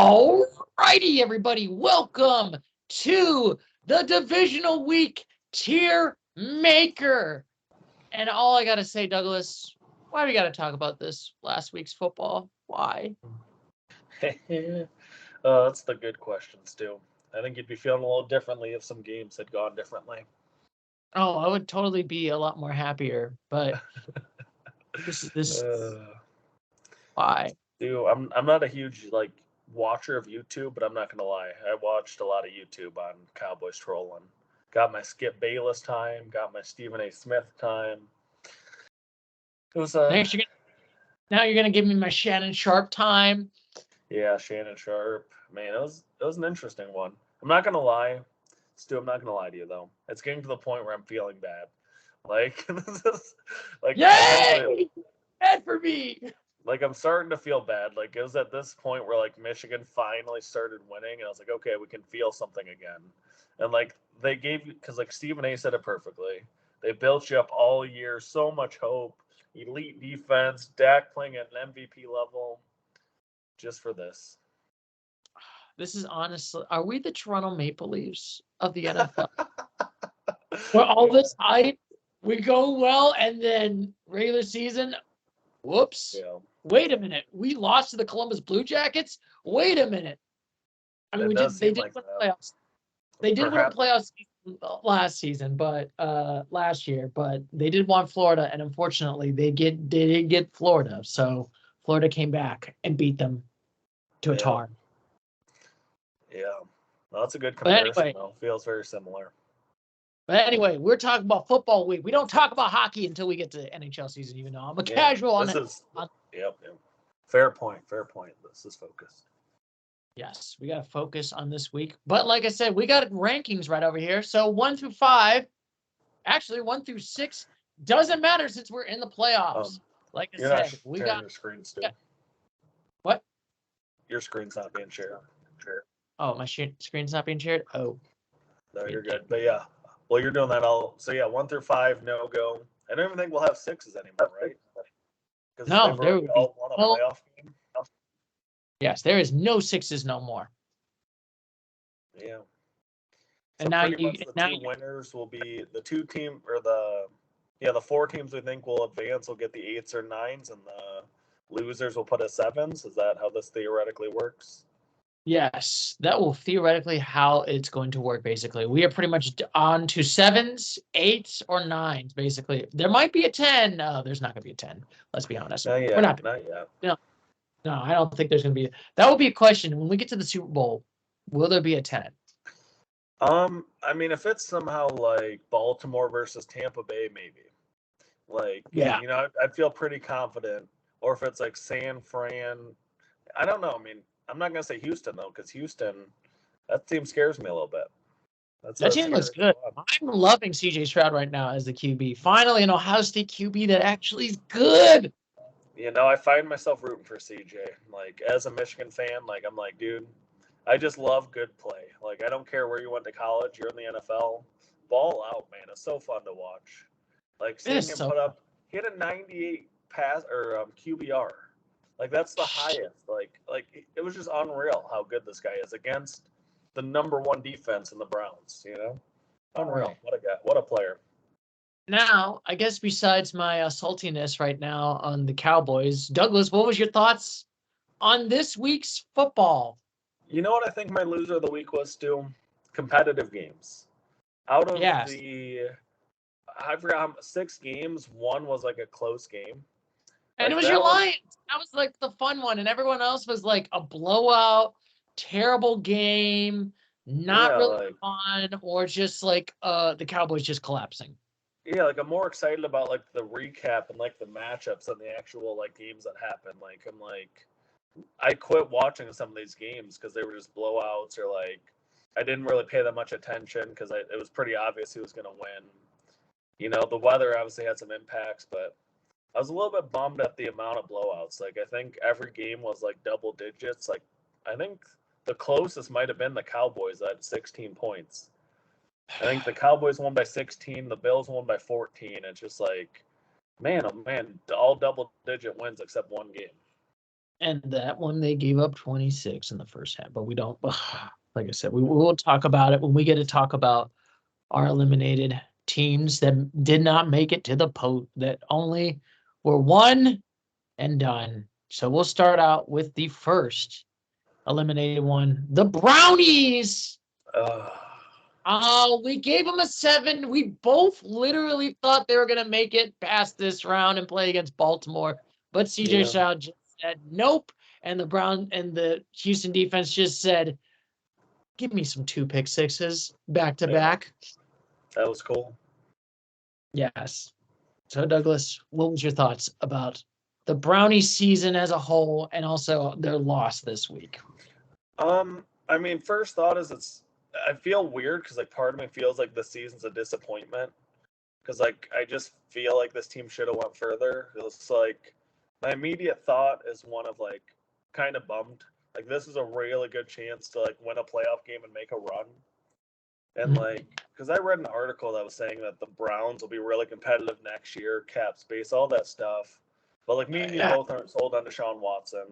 All righty, everybody. Welcome to the Divisional Week Tier Maker. And all I got to say, Douglas, why do we got to talk about this last week's football? Why? That's the good question, Stu. I think you'd be feeling a little differently if some games had gone differently. Oh, I would totally be a lot more happier, but this why? Stu, I'm not a huge watcher of YouTube, but I'm not gonna lie. I watched a lot of YouTube on Cowboys trolling. Got my Skip Bayless time, got my Stephen A. Smith time. It was now you're gonna give me my Shannon Sharp time. Yeah, Shannon Sharp. Man, it was an interesting one. I'm not gonna lie, Stu. I'm not gonna lie to you though. It's getting to the point where I'm feeling bad. Like this is Yay! Bad for me. I'm starting to feel bad. Like it was at this point where Michigan finally started winning, and I was like, okay, we can feel something again. And they gave you, because Stephen A. said it perfectly. They built you up all year, so much hope, elite defense, Dak playing at an MVP level, just for this. This is honestly, are we the Toronto Maple Leafs of the NFL? Where all this hype, we go well, and then regular season, whoops. Yeah. Wait a minute. We lost to the Columbus Blue Jackets? Wait a minute. I mean, they did win the playoffs. They did win the playoffs last season, but last year, but they did want Florida, and unfortunately they did get Florida. So Florida came back and beat them to a tar. Yeah. Well, that's a good comparison, though. Feels very similar. But anyway, we're talking about football week. We don't talk about hockey until we get to NHL season, even though I'm a casual on it. Yep. Fair point. This is focused. Yes, we got to focus on this week. But like I said, we got rankings right over here. So 1 through 5, actually 1 through 6, doesn't matter since we're in the playoffs. Like I said, we got your screen still. What? Your screen's not being shared. Oh, my screen's not being shared? Oh. No, you're good. But yeah, while you're doing that, 1 through 5, no go. I don't even think we'll have 6s anymore, right? No, there would be all won a playoff game. Yes, there is no 6s no more. Yeah. So and now two winners will be the 2 team, or the 4 teams we think will advance will get the 8s or 9s, and the losers will put a 7s. Is that how this theoretically works? Yes, that will theoretically how it's going to work, basically. We are pretty much on to 7s, 8s, or 9s, basically. There might be a 10. No, there's not going to be a 10. Let's be honest. Not yet. We're not yet. No, I don't think there's going to be. That will be a question. When we get to the Super Bowl, will there be a 10? I mean, if it's somehow like Baltimore versus Tampa Bay, maybe. I'd feel pretty confident. Or if it's like San Fran, I don't know. I mean, I'm not going to say Houston, though, because Houston, that team scares me a little bit. That team looks good. I'm loving C.J. Stroud right now as the QB. Finally, an Ohio State QB that actually is good. I find myself rooting for CJ. As a Michigan fan, I'm like, dude, I just love good play. I don't care where you went to college, you're in the NFL. Ball out, man. It's so fun to watch. Seeing him put up, he had a 98 pass or QBR. That's the highest. It was just unreal how good this guy is against the number 1 defense in the Browns. Unreal. What a guy. What a player. Now, I guess besides my saltiness right now on the Cowboys, Douglas, what was your thoughts on this week's football? You know what I think my loser of the week was, Stu? Competitive games. Out of I forgot 6 games, 1 was a close game. And it was your Lions. That was the fun one. And everyone else was a blowout, terrible game, not really fun, or just the Cowboys just collapsing. Yeah, I'm more excited about the recap and the matchups than the actual games that happened. I quit watching some of these games because they were just blowouts, or I didn't really pay that much attention because it was pretty obvious who was going to win. The weather obviously had some impacts, but I was a little bit bummed at the amount of blowouts. I think every game was double digits. I think the closest might have been the Cowboys at 16 points. I think the Cowboys won by 16, the Bills won by 14. It's just man, oh man, all double-digit wins except one game. And that one, they gave up 26 in the first half, but we don't, like I said, we will talk about it when we get to talk about our eliminated teams that did not make it to the post, that only were one and done. So we'll start out with the first eliminated one, the Brownies. We gave them a 7. We both literally thought they were going to make it past this round and play against Baltimore. But CJ Stroud just said nope. And the Houston defense just said, give me some 2 pick sixes back to back. That was cool. Yes. So, Douglas, what was your thoughts about the Brownies season as a whole and also their loss this week? I mean, first thought is I feel weird because, like, part of me feels like the season's a disappointment because, like, I just feel like this team should have went further. It's like my immediate thought is one of, like, kind of bummed. Like, this is a really good chance to, like, win a playoff game and make a run. And, like, because I read an article that was saying that the Browns will be really competitive next year, cap space, all that stuff. But, like, me and you both aren't sold on Deshaun Watson.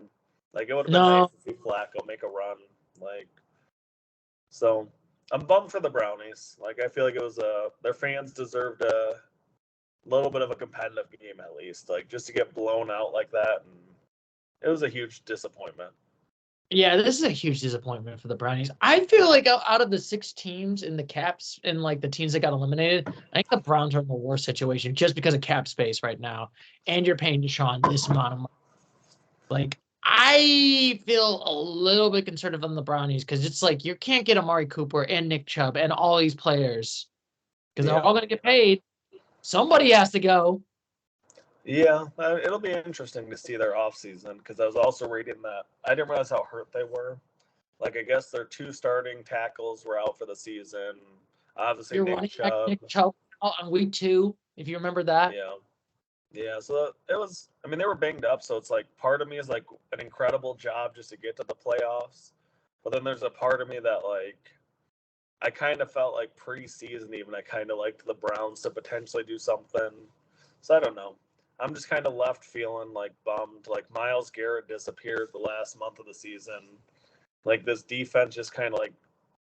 Like, it would have been nice to see Flacco make a run. Like, so I'm bummed for the Brownies. Like, I feel like it was their fans deserved a little bit of a competitive game at least. Like, just to get blown out like that, and it was a huge disappointment. Yeah, this is a huge disappointment for the Brownies. I feel like out of the 6 teams in the caps and like the teams that got eliminated, I think the Browns are in the worst situation just because of cap space right now. And you're paying Deshaun this amount of money. Like, I feel a little bit conservative on the Brownies because it's like you can't get Amari Cooper and Nick Chubb and all these players because they're all going to get paid. Somebody has to go. Yeah, it'll be interesting to see their offseason because I was also reading that I didn't realize how hurt they were. Like, I guess their 2 starting tackles were out for the season. Obviously, Nick Chubb out on week 2, if you remember that. Yeah. So it was. I mean, they were banged up. So it's like part of me is like an incredible job just to get to the playoffs, but then there's a part of me that, like, I kind of felt like preseason even I kind of liked the Browns to potentially do something. So I don't know. I'm just kind of left feeling like bummed. Like, Myles Garrett disappeared the last month of the season. Like, this defense just kind of like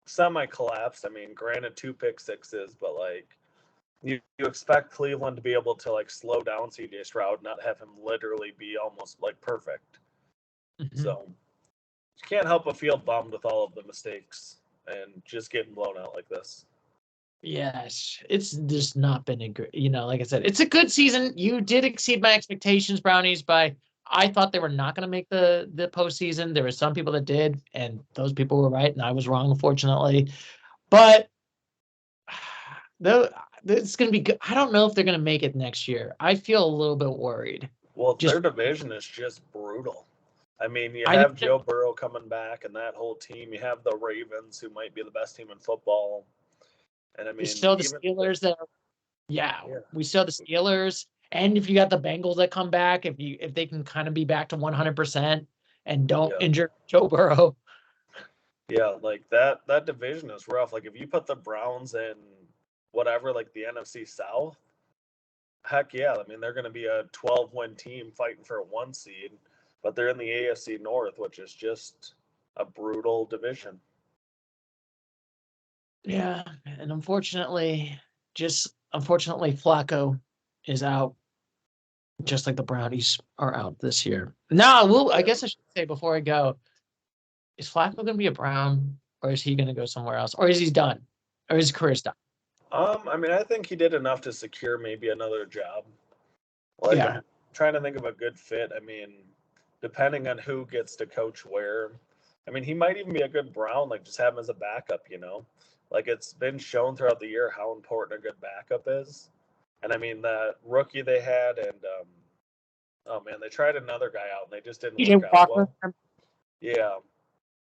semi-collapsed. I mean, granted 2 pick sixes, but like you expect Cleveland to be able to like slow down CJ Stroud, not have him literally be almost like perfect. Mm-hmm. So you can't help but feel bummed with all of the mistakes and just getting blown out like this. Yes, it's just not been a good, like I said, it's a good season. You did exceed my expectations, Brownies, I thought they were not going to make the postseason. There were some people that did, and those people were right, and I was wrong, unfortunately. But it's going to be good. I don't know if they're going to make it next year. I feel a little bit worried. Well, their division is just brutal. I mean, you have Joe Burrow coming back and that whole team. You have the Ravens, who might be the best team in football. And I mean, we still the Steelers that are, we still the Steelers. And if you got the Bengals that come back, if they can kind of be back to 100% and don't injure Joe Burrow. Yeah, like that division is rough. Like, if you put the Browns in whatever, like the NFC South, heck yeah. I mean, they're going to be a 12-win team fighting for a 1 seed, but they're in the AFC North, which is just a brutal division. Yeah, and unfortunately, Flacco is out, just like the Brownies are out this year. Now, I guess I should say before I go, is Flacco going to be a Brown, or is he going to go somewhere else, or is he done, or his career's done? I mean, I think he did enough to secure maybe another job. Like, I'm trying to think of a good fit. I mean, depending on who gets to coach where. I mean, he might even be a good Brown, like just have him as a backup, Like, it's been shown throughout the year how important a good backup is. And I mean, the rookie they had, and they tried another guy out and they just didn't work out well. Yeah.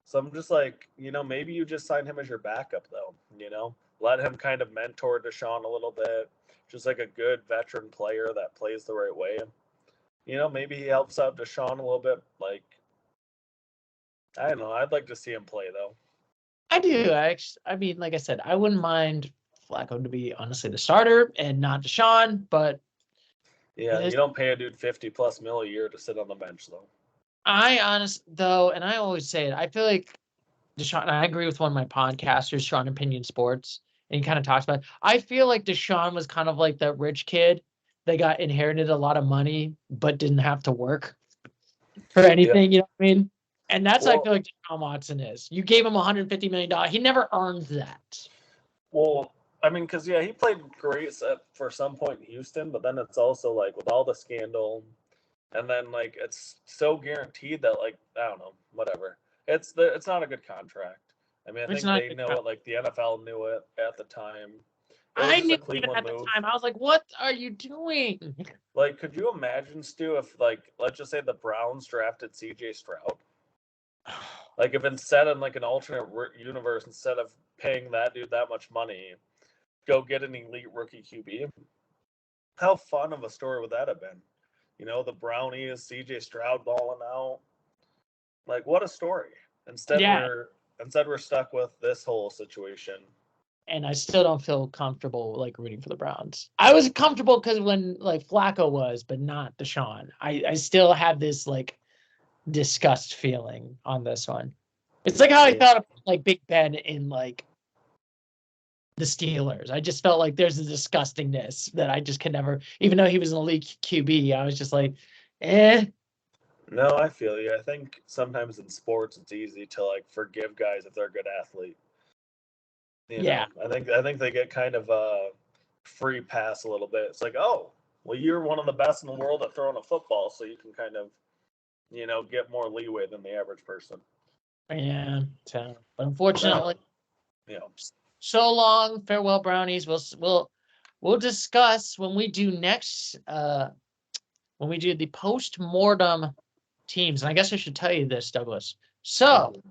So I'm just like, maybe you just sign him as your backup though, let him kind of mentor Deshaun a little bit, just like a good veteran player that plays the right way. Maybe he helps out Deshaun a little bit. Like, I don't know. I'd like to see him play though. I do. I mean, like I said, I wouldn't mind Flacco to be honestly the starter and not Deshaun, but yeah, you don't pay a dude $50+ million a year to sit on the bench though. I always say it, I feel like Deshaun, and I agree with one of my podcasters, Sean Opinion Sports, and he kind of talks about it. I feel like Deshaun was kind of like that rich kid that got inherited a lot of money but didn't have to work for anything, you know what I mean? And that's what I feel like Deshaun Watson is. You gave him $150 million. He never earned that. Well, I mean, because, he played great for some point in Houston, but then it's also, like, with all the scandal, and then, like, it's so guaranteed that, like, I don't know, whatever. It's not a good contract. I mean, I think they know it, like, the NFL knew it at the time. I knew it at the time. I was like, what are you doing? Like, could you imagine, Stu, if, like, let's just say the Browns drafted C.J. Stroud? Like, if instead in, like, an alternate universe, instead of paying that dude that much money, go get an elite rookie QB, how fun of a story would that have been? You know, the Brownies, C.J. Stroud balling out. Like, what a story. Instead, we're stuck with this whole situation. And I still don't feel comfortable like rooting for the Browns. I was comfortable because when like Flacco was, but not Deshaun. I still have this like disgust feeling on this one. It's like how I felt about, like Big Ben in like the Steelers. I just felt like there's a disgustingness that I just could never, even though he was an elite QB, I was just like, eh. No, I feel you. I think sometimes in sports it's easy to like forgive guys if they're a good athlete. You know, I think they get kind of a free pass a little bit. It's like, oh, well, you're one of the best in the world at throwing a football, so you can kind of, get more leeway than the average person. Yeah. So, but unfortunately, no. So long, farewell, Brownies. We'll discuss when we do next. When we do the post-mortem teams, and I guess I should tell you this, Douglas. So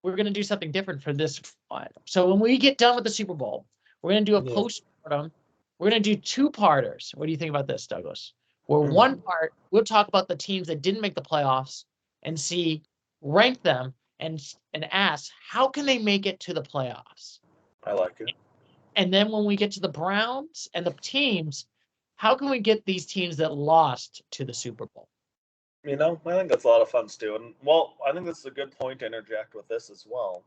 we're going to do something different for this one. So when we get done with the Super Bowl, we're going to do a post-mortem. We're going to do two-parters. What do you think about this, Douglas? Where one part, we'll talk about the teams that didn't make the playoffs and rank them and ask, how can they make it to the playoffs? I like it. And then when we get to the Browns and the teams, how can we get these teams that lost to the Super Bowl? I think that's a lot of fun, Stu. And, well, I think this is a good point to interject with this as well.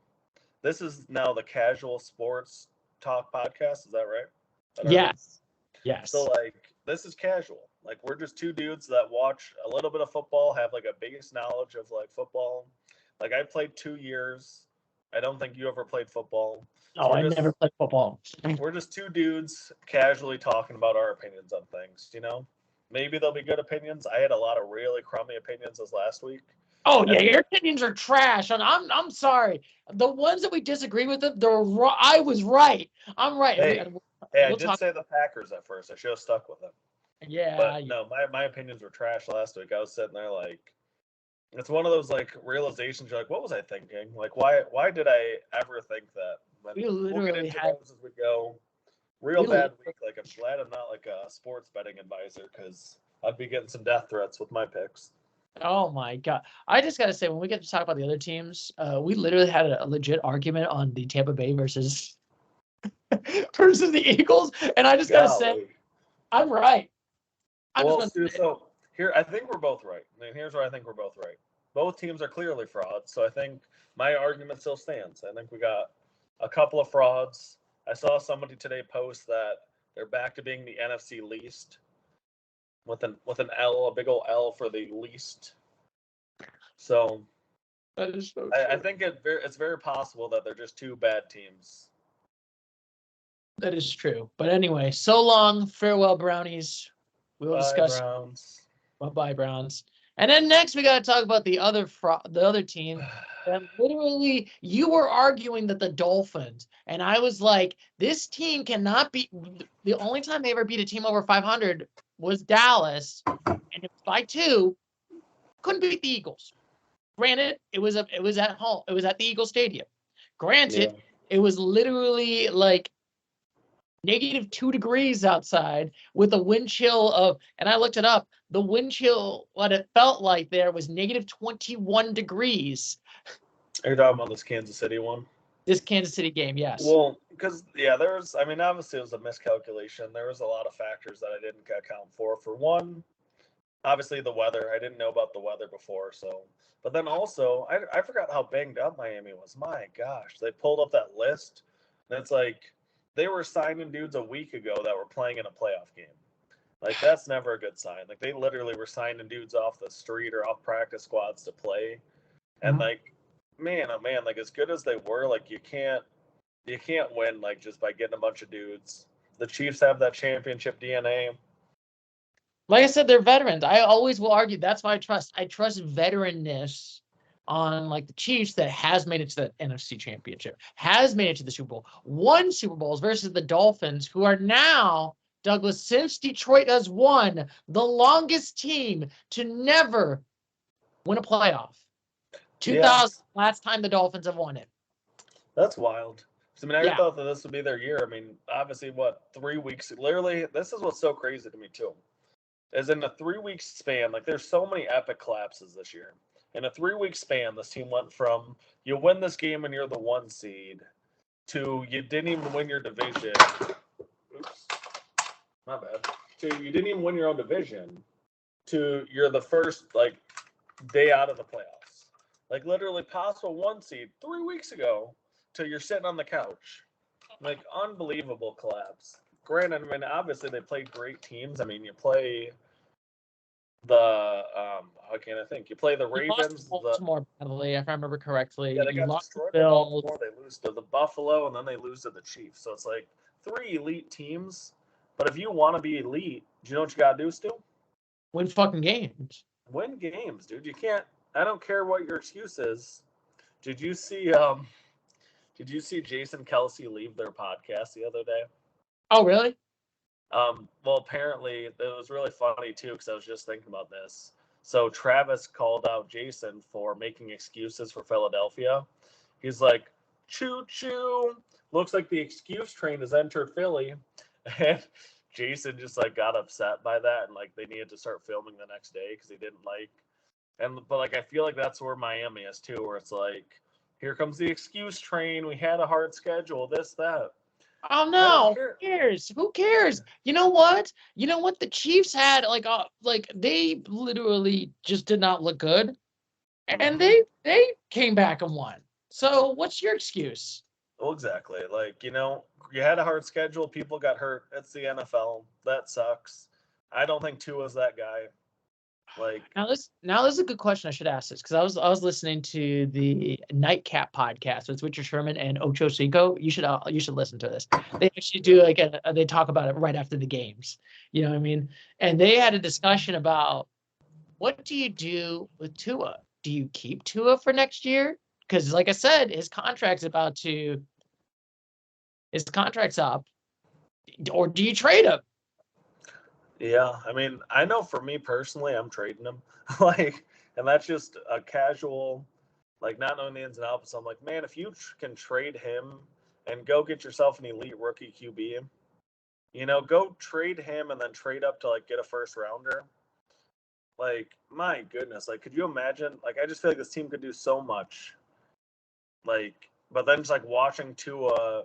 This is now the Casual Sports Talk podcast. Is that right? Yes. Yes. So, like, this is casual. Like, we're just two dudes that watch a little bit of football, have, like, a base knowledge of, like, football. Like, I played 2 years. I don't think you ever played football. No, I never played football. We're just two dudes casually talking about our opinions on things, Maybe they'll be good opinions. I had a lot of really crummy opinions this last week. Oh yeah, your opinions are trash. And I'm sorry. The ones that we disagree with, I was right. I'm right. Hey, I did say the Packers at first. I should have stuck with them. Yeah. But no, my opinions were trash last week. I was sitting there like, it's one of those like realizations. You're like, what was I thinking? Like, why did I ever think that? We'll get into those as we go. Bad week. Like, I'm glad I'm not like a sports betting advisor because I'd be getting some death threats with my picks. Oh my God. I just got to say, when we get to talk about the other teams, we literally had a legit argument on the Tampa Bay versus the Eagles. And I just got to say, I'm right. So here, I think we're both right. And here's where I think we're both right. Both teams are clearly frauds. So I think my argument still stands. I think we got a couple of frauds. I saw somebody today post that they're back to being the NFC least with an L, a big old L for the least. So that is so true. I think it's very possible that they're just two bad teams. That is true. But anyway, so long, farewell, Brownies. We will discuss. Browns. Bye, Browns. And then next, we got to talk about the other team. And literally, you were arguing that the Dolphins, and I was like, this team cannot be. The only time they ever beat a team over 500 was Dallas, and it was by 2. Couldn't beat the Eagles. Granted, it was at home. It was at the Eagle Stadium. Granted, it was literally like -2 degrees outside with a wind chill of, and I looked it up, the wind chill, what it felt like there was -21 degrees. Are you talking about this Kansas City one? This Kansas City game, yes. Well, because, obviously it was a miscalculation. There was a lot of factors that I didn't account for. For one, obviously the weather. I didn't know about the weather before, so. But then also, I forgot how banged up Miami was. My gosh, they pulled up that list, and it's like they were signing dudes a week ago that were playing in a playoff game. Like, that's never a good sign. Like, they literally were signing dudes off the street or off practice squads to play. And, like, man, oh, man, like, as good as they were, like, you can't win, like, just by getting a bunch of dudes. The Chiefs have that championship DNA. Like I said, they're veterans. I always will argue that's why I trust. I trust veteranness on like the Chiefs that has made it to the NFC Championship, has made it to the Super Bowl, won Super Bowls versus the Dolphins, who are now, Douglas, since Detroit has won, the longest team to never win a playoff. 2000, last time the Dolphins have won it. That's wild. I mean, I thought that this would be their year. I mean, obviously, 3 weeks? Literally, this is what's so crazy to me, too. Is in a 3-week span, like there's so many epic collapses this year. In a 3-week span, this team went from you win this game and you're the 1 seed to you didn't even win your division. Oops, my bad. To you didn't even win your own division. To you're the first like day out of the playoffs. Like literally possible 1 seed 3 weeks ago to you're sitting on the couch. Like unbelievable collapse. Granted, I mean, obviously they played great teams. I mean, you play the how can I think? You play the Ravens, Baltimore, badly, if I remember correctly. Yeah, they got destroyed by Baltimore. They lose to the Buffalo, and then they lose to the Chiefs. So it's like 3 elite teams. But if you want to be elite, do you know what you got to do, Stu? Win fucking games. Win games, dude. You can't. I don't care what your excuse is. Did you see Jason Kelsey leave their podcast the other day? Oh, really? Well, apparently it was really funny too because I was just thinking about this. So Travis called out Jason for making excuses for Philadelphia. He's like, "Choo choo! Looks like the excuse train has entered Philly," and Jason just like got upset by that and like they needed to start filming the next day because he didn't like. But like I feel like that's where Miami is too, where it's like, here comes the excuse train. We had a hard schedule. This that. Oh no! Who cares? Who cares? You know what? The Chiefs had like they literally just did not look good, and they came back and won. So what's your excuse? Well, exactly. Like you had a hard schedule. People got hurt. It's the NFL. That sucks. I don't think Tua's that guy. Like now this is a good question. I should ask this because I was listening to the Nightcap podcast with Richard Sherman and Ocho Cinco. You should listen to this. They actually do they talk about it right after the games. You know what I mean? And they had a discussion about what do you do with Tua? Do you keep Tua for next year? Because like I said, his contract's up. Or do you trade him? Yeah, I mean, I know for me personally, I'm trading him. And that's just a casual, like not knowing the ins and outs. I'm like, man, if you can trade him and go get yourself an elite rookie QB, go trade him and then trade up to like get a first rounder. Like, my goodness, like, could you imagine? Like, I just feel like this team could do so much. Like, but then just like watching Tua,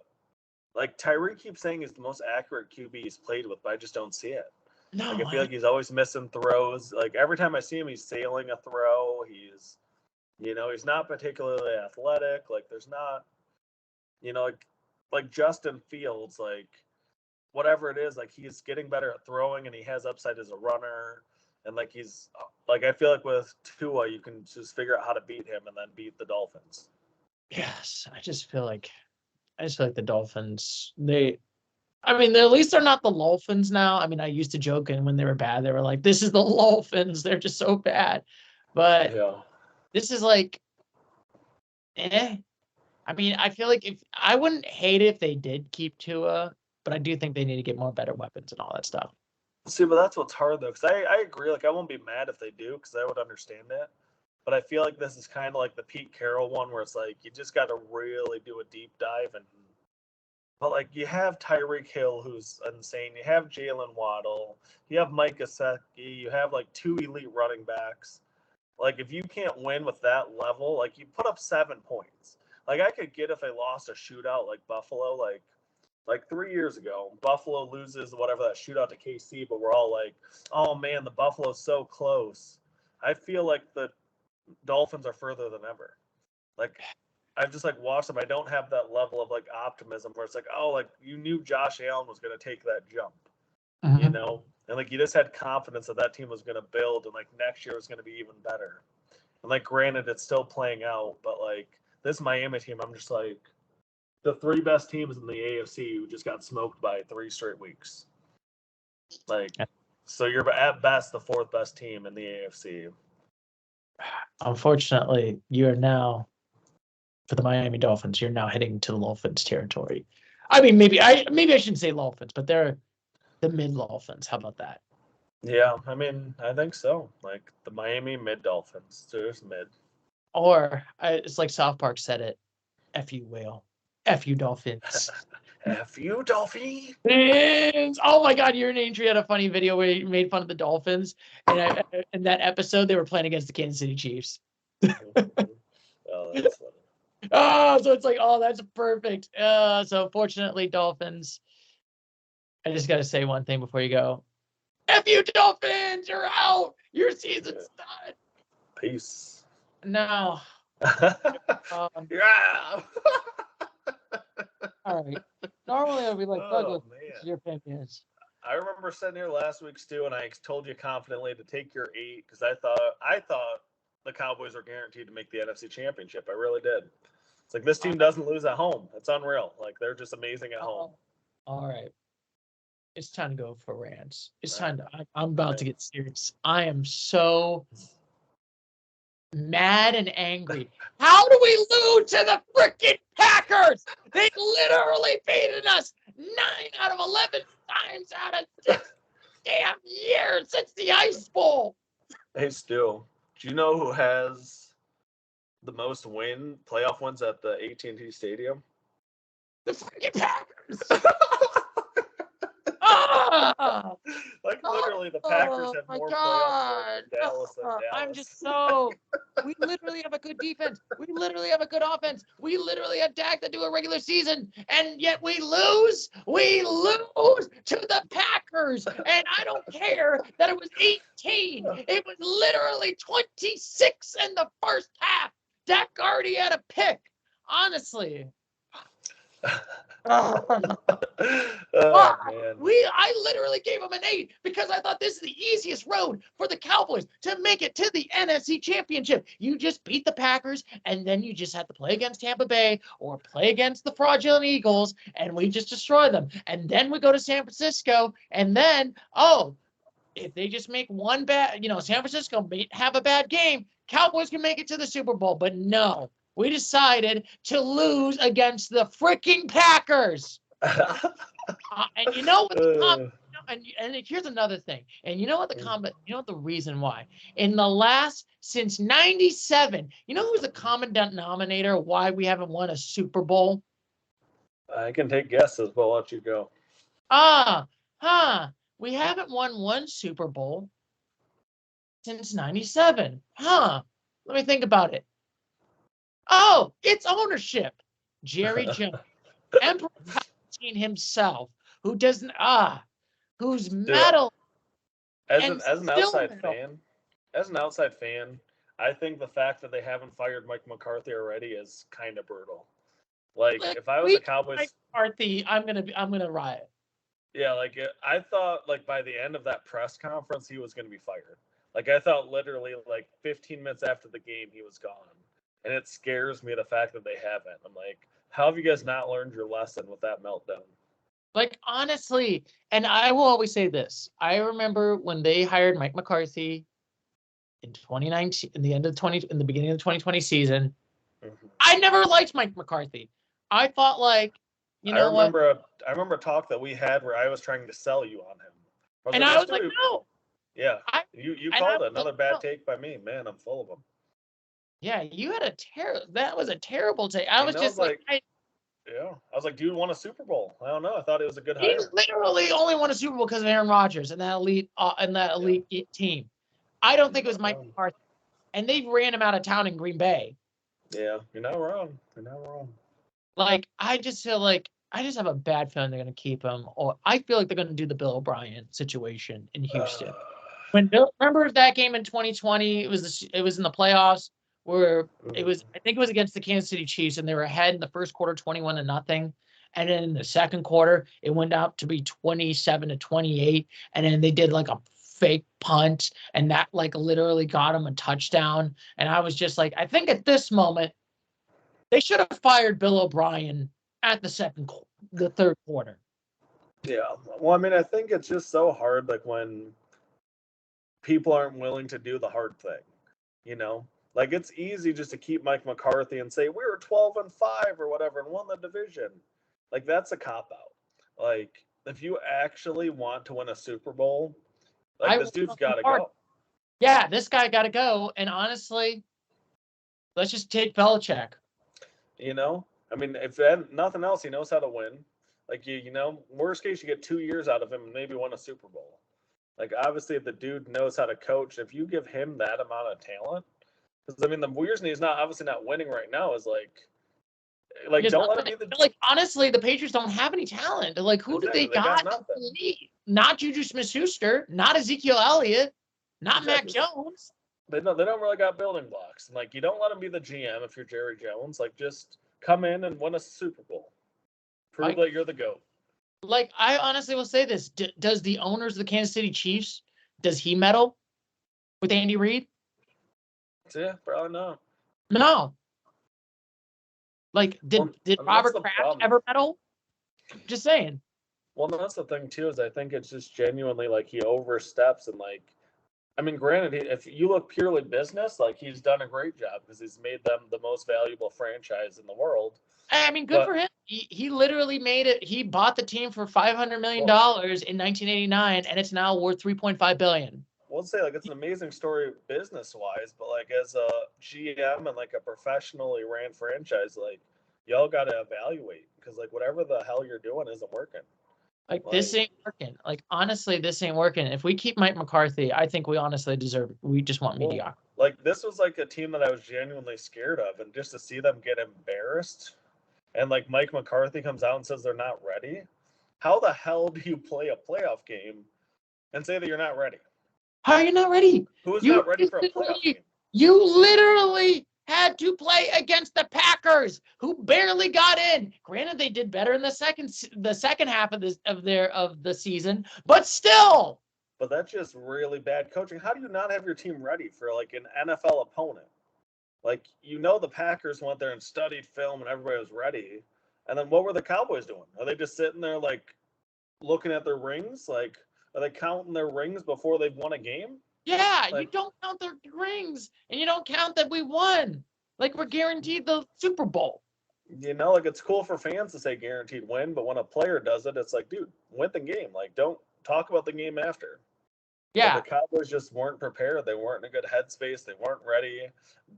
like Tyreek keeps saying he's the most accurate QB he's played with, but I just don't see it. No, like I feel like he's always missing throws. Like every time I see him, he's sailing a throw. He's not particularly athletic. Like there's not, like Justin Fields, like whatever it is, like he's getting better at throwing and he has upside as a runner. And like he's like I feel like with Tua, you can just figure out how to beat him and then beat the Dolphins. Yes, I just feel like the Dolphins. I mean, at least they're not the Dolphins now. I mean, I used to joke, and when they were bad, they were like, "This is the Dolphins. They're just so bad." But this is like, I mean, I feel like if I wouldn't hate it if they did keep Tua, but I do think they need to get more better weapons and all that stuff. See, but that's what's hard though, because I agree. Like, I won't be mad if they do, because I would understand that. But I feel like this is kind of like the Pete Carroll one, where it's like you just got to really do a deep dive and. But, like, you have Tyreek Hill, who's insane. You have Jalen Waddle. You have Mike Gesicki. You have, like, 2 elite running backs. Like, if you can't win with that level, like, you put up 7 points. Like, I could get if they lost a shootout like Buffalo. Like, Like 3 years ago, Buffalo loses whatever that shootout to KC, but we're all like, "Oh man, the Buffalo's so close." I feel like the Dolphins are further than ever. Like I've just like watched them. I don't have that level of like optimism where it's like, oh, like you knew Josh Allen was going to take that jump, you know, and like you just had confidence that team was going to build, and like next year was going to be even better. And like, granted, it's still playing out, but like this Miami team, I'm just like the 3 best teams in the AFC who just got smoked by 3 straight weeks. Like, so you're at best the 4th best team in the AFC. Unfortunately, you are now, for the Miami Dolphins, you're now heading to the Dolphins territory. I mean, maybe I shouldn't say Dolphins, but they're the mid Dolphins. How about that? Yeah, I mean, I think so. Like the Miami mid Dolphins, they're just mid. Or it's like South Park said it: "F you whale, F you Dolphins." F you Dolphins. Oh my God, your and Andrew had a funny video where you made fun of the Dolphins, and in that episode they were playing against the Kansas City Chiefs. Oh, that's funny. Oh, so it's like, oh, that's perfect. So fortunately, Dolphins. I just got to say one thing before you go. F you, Dolphins! You're out. Your season's done. Peace. No. Yeah. All right. Normally I'd be like, Douglas, this is your opinions. I remember sitting here last week, Stu, and I told you confidently to take your 8 because I thought the Cowboys were guaranteed to make the NFC Championship. I really did. It's like this team doesn't lose at home. It's unreal. Like they're just amazing at home. All right. It's time to go for rants. It's time to. I'm about to get serious. I am so mad and angry. How do we lose to the freaking Packers? They literally beaten us 9 out of 11 times out of 6 damn years since the Ice Bowl. Hey, Stu, do you know who has the most playoff wins at the AT&T Stadium? The freaking Packers. Like literally, the Packers have more playoff wins than Dallas and Dallas. I'm just so. We literally have a good defense. We literally have a good offense. We literally have Dak that do a regular season, and yet we lose. We lose to the Packers, and I don't care that it was 18. It was literally 26 in the first half. Dak already had a pick. Honestly. Oh, man. I literally gave him an 8 because I thought this is the easiest road for the Cowboys to make it to the NFC Championship. You just beat the Packers, and then you just have to play against Tampa Bay or play against the fraudulent Eagles, and we just destroy them. And then we go to San Francisco, and then, if they just make one bad, San Francisco may have a bad game, Cowboys can make it to the Super Bowl. But no, we decided to lose against the freaking Packers. And you know what the and here's another thing. And you know what the reason why? Since 97, you know who's the common denominator why we haven't won a Super Bowl? I can take guesses, but I'll let you go. We haven't won one Super Bowl since 97. Let me think about it. Oh, it's ownership. Jerry Jones, Emperor Palpatine himself, who doesn't who's metal. As an outside fan, I think the fact that they haven't fired Mike McCarthy already is kind of brutal. Like if I was the Cowboys, Mike McCarthy, I'm gonna riot. Yeah, like I thought, like by the end of that press conference, he was gonna be fired. Like I thought, literally, like 15 minutes after the game, he was gone, and it scares me the fact that they haven't. I'm like, how have you guys not learned your lesson with that meltdown? Like honestly, and I will always say this: I remember when they hired Mike McCarthy in 2019, in the beginning of the 2020 season. Mm-hmm. I never liked Mike McCarthy. I thought I remember a talk that we had where I was trying to sell you on him. I was like, no. Yeah, you called it another bad take by me. Man, I'm full of them. Yeah, you had that was a terrible take. I was just like yeah. I was like, dude won a Super Bowl. I don't know. I thought it was a good hire. He literally only won a Super Bowl because of Aaron Rodgers and that elite team. I don't think it was Mike McCarthy. And they ran him out of town in Green Bay. Yeah, you're not wrong. Like, I just feel like I just have a bad feeling they're going to keep him. Or I feel like they're going to do the Bill O'Brien situation in Houston. Remember that game in 2020? It was in the playoffs where I think it was against the Kansas City Chiefs, and they were ahead in the first quarter, 21-0. And then in the second quarter, it went out to be 27-28. And then they did like a fake punt, and that like literally got them a touchdown. And I was just like, I think at this moment, they should have fired Bill O'Brien at the third quarter. Yeah. Well, I mean, I think it's just so hard, like when people aren't willing to do the hard thing, you know? Like it's easy just to keep Mike McCarthy and say we were 12-5 or whatever and won the division. Like that's a cop out. Like if you actually want to win a Super Bowl, like this dude's got to go. Yeah, this guy got to go. And honestly, let's just take Belichick. You know, I mean, if nothing else, he knows how to win. Like you know, worst case, you get 2 years out of him and maybe win a Super Bowl. Like obviously, the dude knows how to coach. If you give him that amount of talent, because I mean, the reason he's obviously not winning right now is like don't let him be the. Like honestly, the Patriots don't have any talent. Like who do they got? Not Juju Smith-Schuster, not Ezekiel Elliott, not Mac Jones. They don't really got building blocks. And like you don't let him be the GM if you're Jerry Jones. Like just come in and win a Super Bowl. Prove that you're the GOAT. Like I honestly will say this: does the owners of the Kansas City Chiefs does he meddle with Andy Reid? Yeah, probably not. No. Like did Robert Kraft ever meddle? Just saying. Well, that's the thing too. Is I think it's just genuinely like he oversteps and like. I mean, granted, if you look purely business, like he's done a great job because he's made them the most valuable franchise in the world. I mean, good for him. He literally made it. He bought the team for $500 million in 1989, and it's now worth $3.5 billion. We'll say like it's an amazing story business wise, but like as a GM and like a professionally ran franchise, like y'all got to evaluate because like whatever the hell you're doing isn't working. Like this ain't working. Like honestly, this ain't working. If we keep Mike McCarthy, I think we honestly deserve it. We just want mediocrity. Like this was like a team that I was genuinely scared of, and just to see them get embarrassed, and like Mike McCarthy comes out and says they're not ready. How the hell do you play a playoff game and say that you're not ready? How are you not ready? Who's not ready for a playoff game? You literally had to play against the Packers, who barely got in. Granted, they did better in the second half of the season, but still. But that's just really bad coaching. How do you not have your team ready for like an NFL opponent? Like the Packers went there and studied film and everybody was ready. And then what were the Cowboys doing? Are they just sitting there like looking at their rings? Like are they counting their rings before they've won a game? Yeah, you don't count their rings, and you don't count that we won. Like we're guaranteed the Super Bowl. Like it's cool for fans to say guaranteed win, but when a player does it, it's like, dude, win the game. Like don't talk about the game after. Yeah. But the Cowboys just weren't prepared. They weren't in a good headspace. They weren't ready.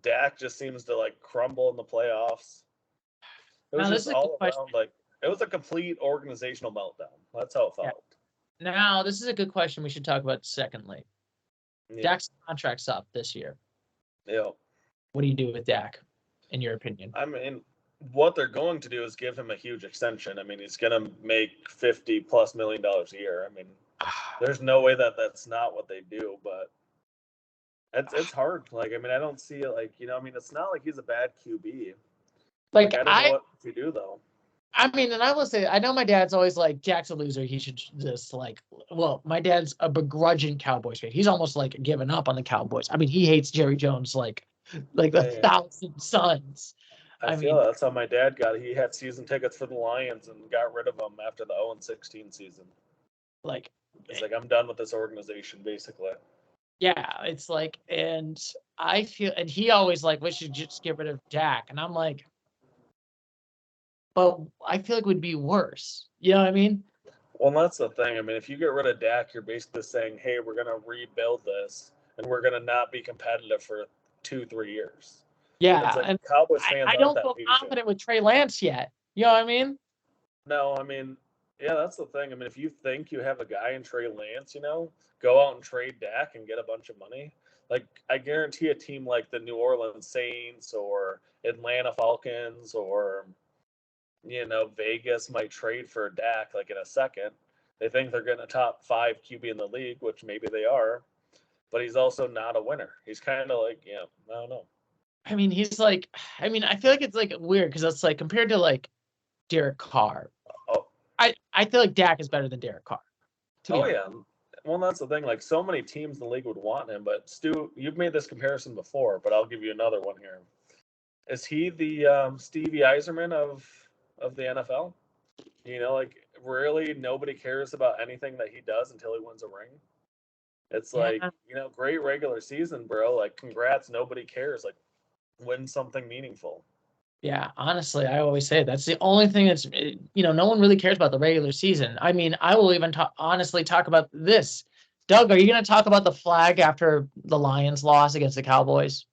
Dak just seems to like crumble in the playoffs. It was just all around like it was a complete organizational meltdown. That's how it felt. Yeah. Now, this is a good question we should talk about secondly. Yeah. Dak's contract's up this year. Yeah. What do you do with Dak, in your opinion? I mean, what they're going to do is give him a huge extension. I mean, he's going to make $50+ million a year. I mean, there's no way that's not what they do, but it's hard. Like, I mean, I don't see it like, I mean, it's not like he's a bad QB. Like I don't know what to do though. I mean, and I will say, I know my dad's always like, Jack's a loser. He should just my dad's a begrudging Cowboys fan. He's almost like given up on the Cowboys. I mean, he hates Jerry Jones like 1,000 suns. I feel that's how my dad got it. He had season tickets for the Lions and got rid of them after the 0-16 season. Like, it's like, I'm done with this organization, basically. Yeah, it's like, and I feel, and he always like, we should just get rid of Dak. And I'm like, but I feel like it would be worse. You know what I mean? Well, that's the thing. I mean, if you get rid of Dak, you're basically saying, hey, we're going to rebuild this, and we're going to not be competitive for 2-3 years. Yeah. Like, and Cowboys fans I don't feel confident with Trey Lance yet. You know what I mean? No, I mean, yeah, that's the thing. I mean, if you think you have a guy in Trey Lance, go out and trade Dak and get a bunch of money. Like, I guarantee a team like the New Orleans Saints or Atlanta Falcons or Vegas might trade for Dak like in a second. They think they're getting a top 5 QB in the league, which maybe they are, but he's also not a winner. He's kind of like, I don't know. I mean, he's like, I feel like it's like weird because it's like compared to like Derek Carr. Oh, I feel like Dak is better than Derek Carr. Yeah. Well, that's the thing. Like, so many teams in the league would want him, but Stu, you've made this comparison before, but I'll give you another one here. Is he the Stevie Eiserman of the NFL? Like, really nobody cares about anything that he does until he wins a ring. It's like, great regular season, bro. Like, congrats. Nobody cares. Like, win something meaningful. Yeah, honestly, I always say that's the only thing that's, no one really cares about the regular season. I mean, I will even honestly talk about this. Doug, are you going to talk about the flag after the Lions loss against the Cowboys?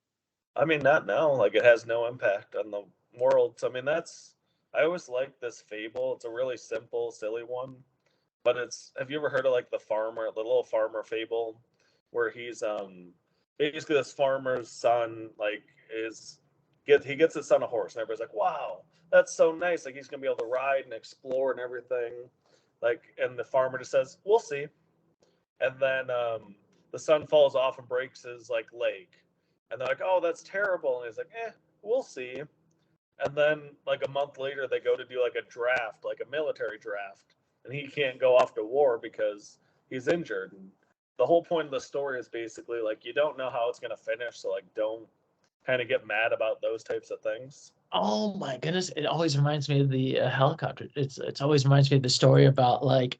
I mean, not now. Like, it has no impact on the world. So, I mean, I always like this fable. It's a really simple, silly one. But have you ever heard of like the little farmer fable, where he's basically this farmer's son he gets his son a horse, and everybody's like, wow, that's so nice, like he's gonna be able to ride and explore and everything, like, and the farmer just says, we'll see. And then the son falls off and breaks his like leg, and they're like, oh, that's terrible, and he's like, we'll see. And then like a month later they go to do like a draft, like a military draft, and he can't go off to war because he's injured. And the whole point of the story is basically like, you don't know how it's going to finish, so like don't kind of get mad about those types of things. Oh my goodness! It always reminds me of the helicopter. It's always reminds me of the story about like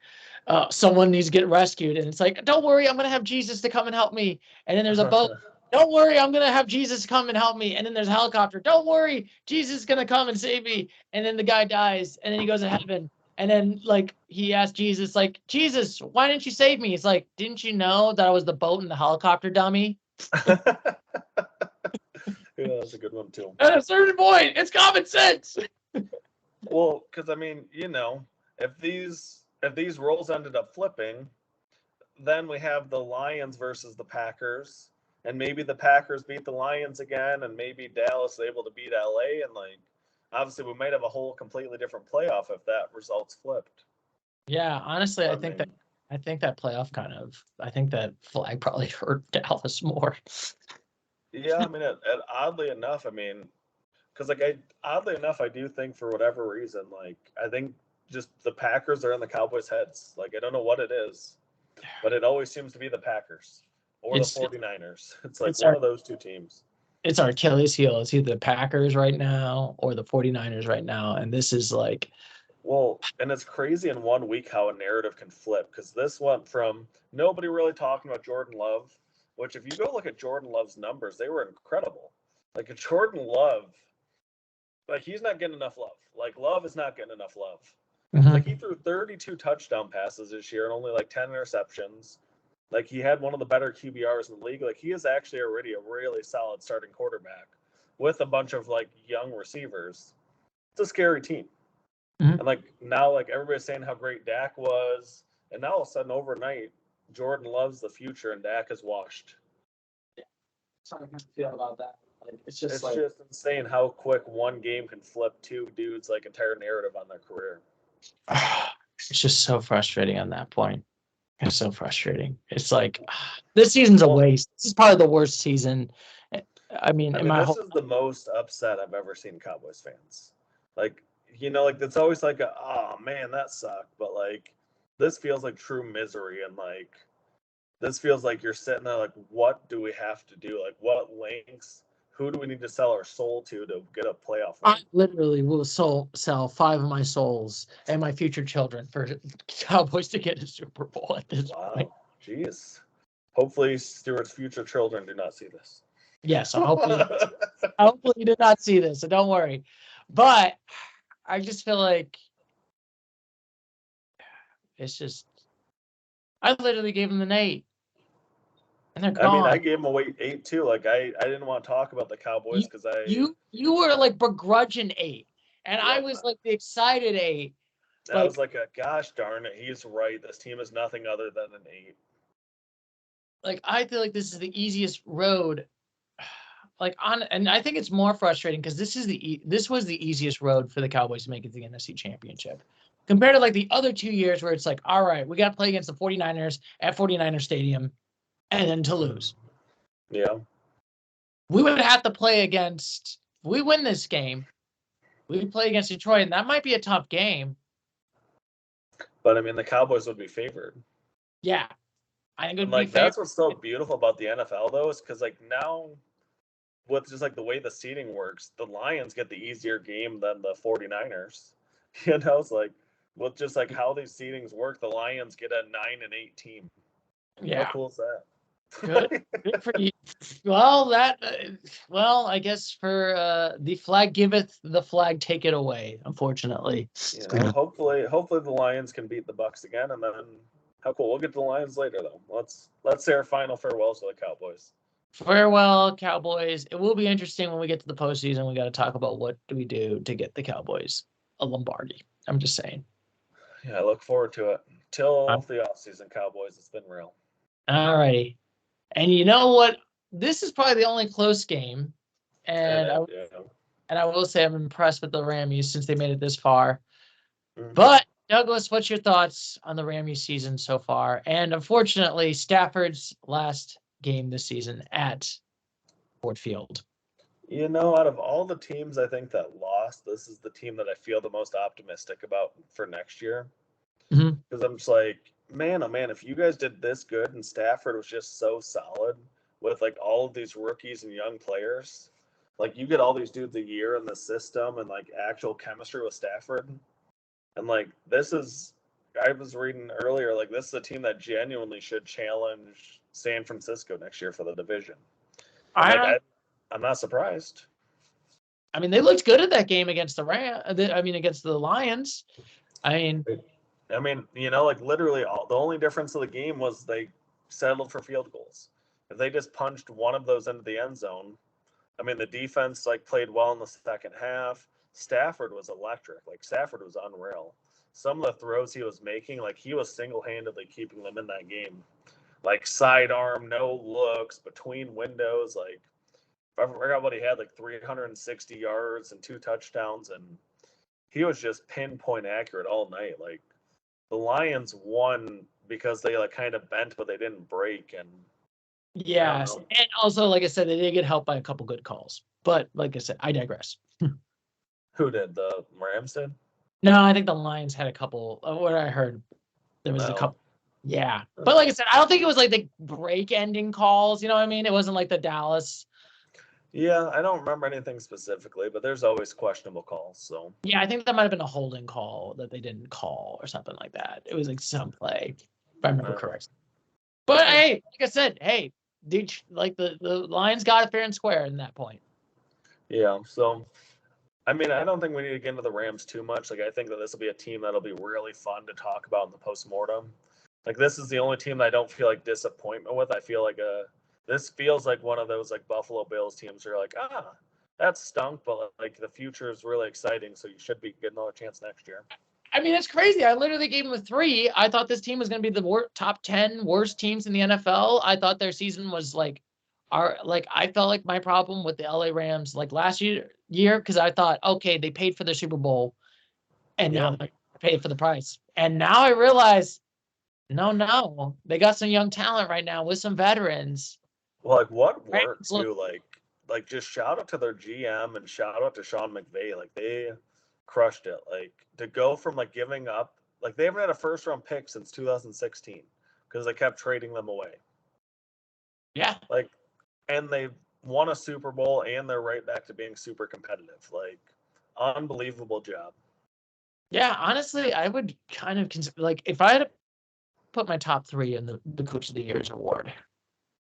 someone needs to get rescued, and it's like, don't worry, I'm gonna have Jesus to come and help me. And then there's a boat. Don't worry, I'm gonna have Jesus come and help me. And then there's a helicopter. Don't worry, Jesus is gonna come and save me. And then the guy dies, and then he goes to heaven. And then like he asked Jesus, like, Jesus, why didn't you save me? He's like, didn't you know that I was the boat and the helicopter, dummy? Yeah, that's a good one too. At a certain point, it's common sense. Well, because I mean, if these roles ended up flipping, then we have the Lions versus the Packers, and maybe the Packers beat the Lions again, and maybe Dallas is able to beat LA, and like, obviously we might have a whole completely different playoff if that result's flipped. Yeah, honestly, I think that flag probably hurt Dallas more. Yeah, I mean, oddly enough, I mean, because like I do think for whatever reason, like I think just the Packers are in the Cowboys' heads. Like, I don't know what it is, but it always seems to be the Packers or the 49ers. It's like one of those two teams. It's our Achilles heel. It's either the Packers right now or the 49ers right now, and this is like, well, and it's crazy in 1 week how a narrative can flip, because this went from nobody really talking about Jordan Love, which if you go look at Jordan Love's numbers, they were incredible. Like, Jordan Love, like, he's not getting enough love. Like, Love is not getting enough love. mm-hmm. Like, he threw 32 touchdown passes this year and only like 10 interceptions. Like, he had one of the better QBRs in the league. Like, he is actually already a really solid starting quarterback with a bunch of like young receivers. It's a scary team. Mm-hmm. And like now, like everybody's saying how great Dak was, and now all of a sudden overnight, Jordan Love's the future and Dak is washed. Yeah. So I feel about that. Like, it's just insane how quick one game can flip two dudes like entire narrative on their career. It's just so frustrating on that point. It's so frustrating. It's like this season's a waste. This is probably the worst season. I mean, this is the most upset I've ever seen Cowboys fans. Like, like it's always like oh man, that sucked. But like, this feels like true misery, and like, this feels like you're sitting there like, what do we have to do? Like, what lengths? Who do we need to sell our soul to get a playoff win? I literally will sell 5 of my souls and my future children for Cowboys to get a Super Bowl at this point. Jeez. Hopefully Stewart's future children do not see this. Yes, hopefully you did not see this, so don't worry. But I just feel like it's just, I literally gave them an 8. And they're gone. I mean, I gave them a 8 too. Like, I didn't want to talk about the Cowboys because you were like begrudging 8, and I was like the excited 8. I was like, gosh darn it, he's right. This team is nothing other than an 8. Like, I feel like this is the easiest road and I think it's more frustrating because this was the easiest road for the Cowboys to make it to the NFC Championship. Compared to like the other 2 years where it's like, all right, we got to play against the 49ers at 49er Stadium and then to lose. Yeah. We would have to play against, if we win this game, we play against Detroit, and that might be a tough game. But I mean, the Cowboys would be favored. Yeah. I think it would like be fair. That's what's so beautiful about the NFL though, is because like now with just like the way the seating works, the Lions get the easier game than the 49ers. It's like with just like how these seedings work, the Lions get a 9-8 team. Yeah. How cool is that? Good. Good for you. Well, I guess for the flag giveth, the flag take it away, unfortunately. Hopefully the Lions can beat the Bucs again, and then how cool. We'll get to the Lions later though. Let's say our final farewells to the Cowboys. Farewell, Cowboys. It will be interesting when we get to the postseason. We got to talk about what do we do to get the Cowboys a Lombardi. I'm just saying. Yeah, I look forward to it. Till the offseason, Cowboys. It's been real. All righty. And you know what? This is probably the only close game. And I will say I'm impressed with the Rammies since they made it this far. Mm-hmm. But Douglas, what's your thoughts on the Rammies season so far? And unfortunately, Stafford's last game this season at Ford Field. Out of all the teams I think that lost, this is the team that I feel the most optimistic about for next year. Because I'm just like, man, oh man, if you guys did this good and Stafford was just so solid with like all of these rookies and young players, like you get all these dudes a year in the system and like actual chemistry with Stafford. And like I was reading earlier, like this is a team that genuinely should challenge San Francisco next year for the division. I'm not surprised. I mean, they looked good at that game against against the Lions. Like literally the only difference of the game was they settled for field goals. If they just punched one of those into the end zone, I mean, the defense like played well in the second half. Stafford was electric. Like Stafford was unreal. Some of the throws he was making, like he was single-handedly keeping them in that game. Like sidearm, no looks, between windows. Like I forgot what he had, like 360 yards and 2 touchdowns, and he was just pinpoint accurate all night. Like the Lions won because they like kind of bent, but they didn't break. And yes, and also like I said, they did get helped by a couple good calls. But like I said, I digress. Who did? The Rams did? No, I think the Lions had a couple. What I heard, there was a couple. Yeah, but like I said, I don't think it was like the break-ending calls. You know what I mean? It wasn't like the Dallas. Yeah, I don't remember anything specifically, but there's always questionable calls. So yeah, I think that might have been a holding call that they didn't call or something like that. It was like some play, if I remember correctly. But hey, like I said, hey, like the Lions got it fair and square in that point. Yeah, so I mean, I don't think we need to get into the Rams too much. Like, I think that this will be a team that'll be really fun to talk about in the postmortem. Like, this is the only team that I don't feel like disappointment with. I feel like this feels like one of those like Buffalo Bills teams where you're like, that stunk, but like the future is really exciting, so you should be getting another chance next year. I mean, it's crazy. I literally gave them a 3. I thought this team was going to be the top 10 worst teams in the NFL. I thought their season was I felt like my problem with the LA Rams like last year because I thought, okay, they paid for their Super Bowl and now they paid for the price. And now I realize, no, they got some young talent right now with some veterans. Well, like what worked too, like just shout out to their GM and shout out to Sean McVay. Like they crushed it. Like to go from like giving up, like they haven't had a first round pick since 2016 because they kept trading them away. Yeah. Like, and they won a Super Bowl and they're right back to being super competitive. Like, unbelievable job. Yeah, honestly, I would kind of consider, like, if I had to put my top 3 in the Coach of the Year's award,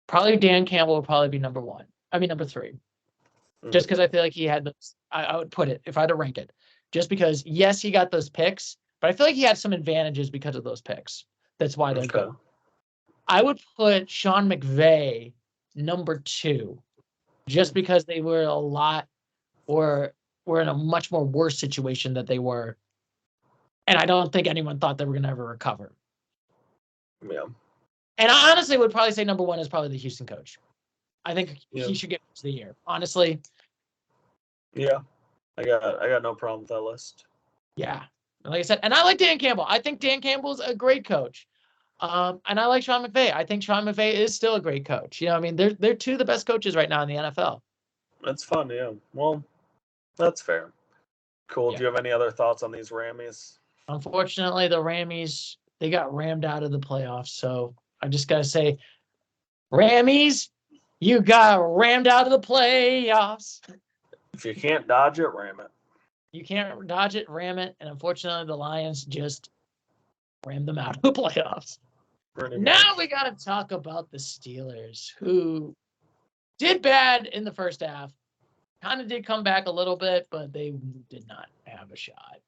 probably Dan Campbell would probably be number 3. Mm-hmm. Just because I feel like he had those, I would put it, if I had to rank it, just because, yes, he got those picks, but I feel like he had some advantages because of those picks. That's why they're good. I would put Sean McVay number 2, just because they were were in a much more worse situation that they were. And I don't think anyone thought they were going to ever recover. Yeah. And I honestly would probably say number 1 is probably the Houston coach. I think he should get Coach of the Year. Honestly. Yeah, I got no problem with that list. Yeah, like I said, and I like Dan Campbell. I think Dan Campbell's a great coach. And I like Sean McVay. I think Sean McVay is still a great coach. I mean, they're two of the best coaches right now in the NFL. That's fun, yeah. Well, that's fair. Cool. Yeah. Do you have any other thoughts on these Rammies? Unfortunately, the Rammies, they got rammed out of the playoffs. So I just got to say, Rammies, you got rammed out of the playoffs. If you can't dodge it, ram it. You can't dodge it, ram it. And unfortunately, the Lions just rammed them out of the playoffs. Now we got to talk about the Steelers, who did bad in the first half. Kind of did come back a little bit, but they did not have a shot.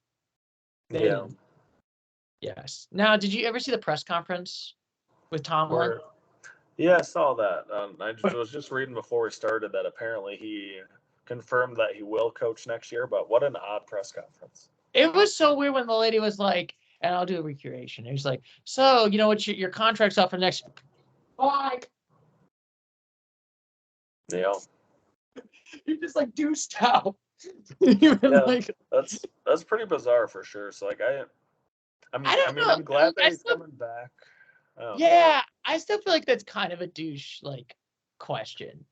Yes. Now, did you ever see the press conference with Tomlin? Yeah, I saw that. I was just reading before we started that apparently he confirmed that he will coach next year, but what an odd press conference. It was so weird when the lady was like, and I'll do a recreation. It was like, so, you know what, your contract's up for next year. Bye. Yeah. You just like deuced out. That's pretty bizarre for sure. So like I'm glad that he's coming back. I still feel like that's kind of a douche like question.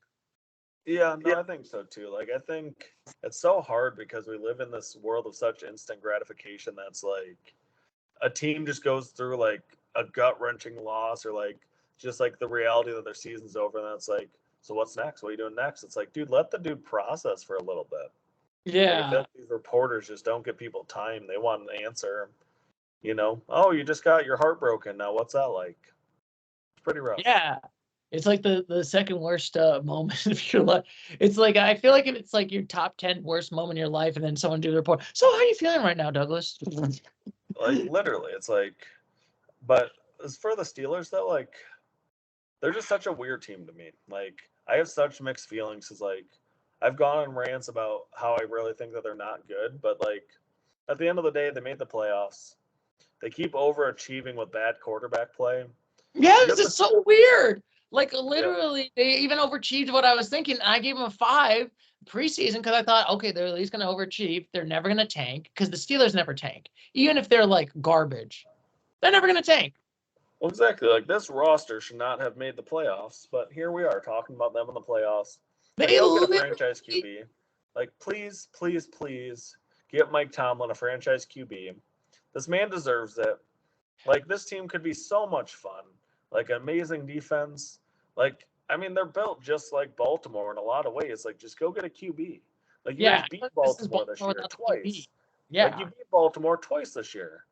Yeah, no, I think so too. Like I think it's so hard because we live in this world of such instant gratification that's like a team just goes through like a gut-wrenching loss or like just like the reality that their season's over and that's like, so what's next? What are you doing next? It's like, dude, let the dude process for a little bit. Yeah. Like, I feel like these reporters just don't give people time. They want an answer. Oh, you just got your heart broken. Now, what's that like? It's pretty rough. Yeah. It's like the second worst moment of your life. It's like, I feel like if it's like your top 10 worst moment in your life and then someone do the report. So how are you feeling right now, Douglas? Like, literally, it's like, but as for the Steelers, though, like, they're just such a weird team to me. Like, I have such mixed feelings because, like, I've gone on rants about how I really think that they're not good, but, like, at the end of the day, they made the playoffs. They keep overachieving with bad quarterback play. Yeah, this is so weird. Like, literally, They even overachieved what I was thinking. I gave them a 5 preseason because I thought, okay, they're at least going to overachieve. They're never going to tank because the Steelers never tank. Even if they're, like, garbage, they're never going to tank. Well, exactly. Like, this roster should not have made the playoffs, but here we are talking about them in the playoffs. They go get a franchise QB. Like, please, please, please get Mike Tomlin a franchise QB. This man deserves it. Like, this team could be so much fun. Like, amazing defense. Like, I mean, they're built just like Baltimore in a lot of ways. Like, just go get a QB. Like, you guys beat Baltimore this year twice. Yeah. Like, you beat Baltimore twice this year.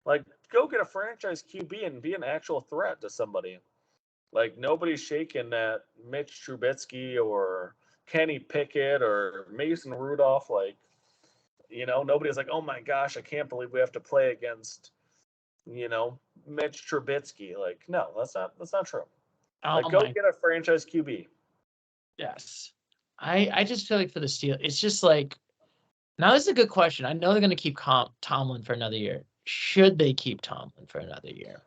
Like, go get a franchise QB and be an actual threat to somebody. Like, nobody's shaking at Mitch Trubisky or Kenny Pickett or Mason Rudolph. Like, nobody's like, oh my gosh, I can't believe we have to play against, Mitch Trubisky. Like, no, that's not true. Like, go get a franchise QB. Yes. I just feel like for the Steelers, it's just like, now this is a good question. I know they're going to keep Tomlin for another year. Should they keep Tomlin for another year?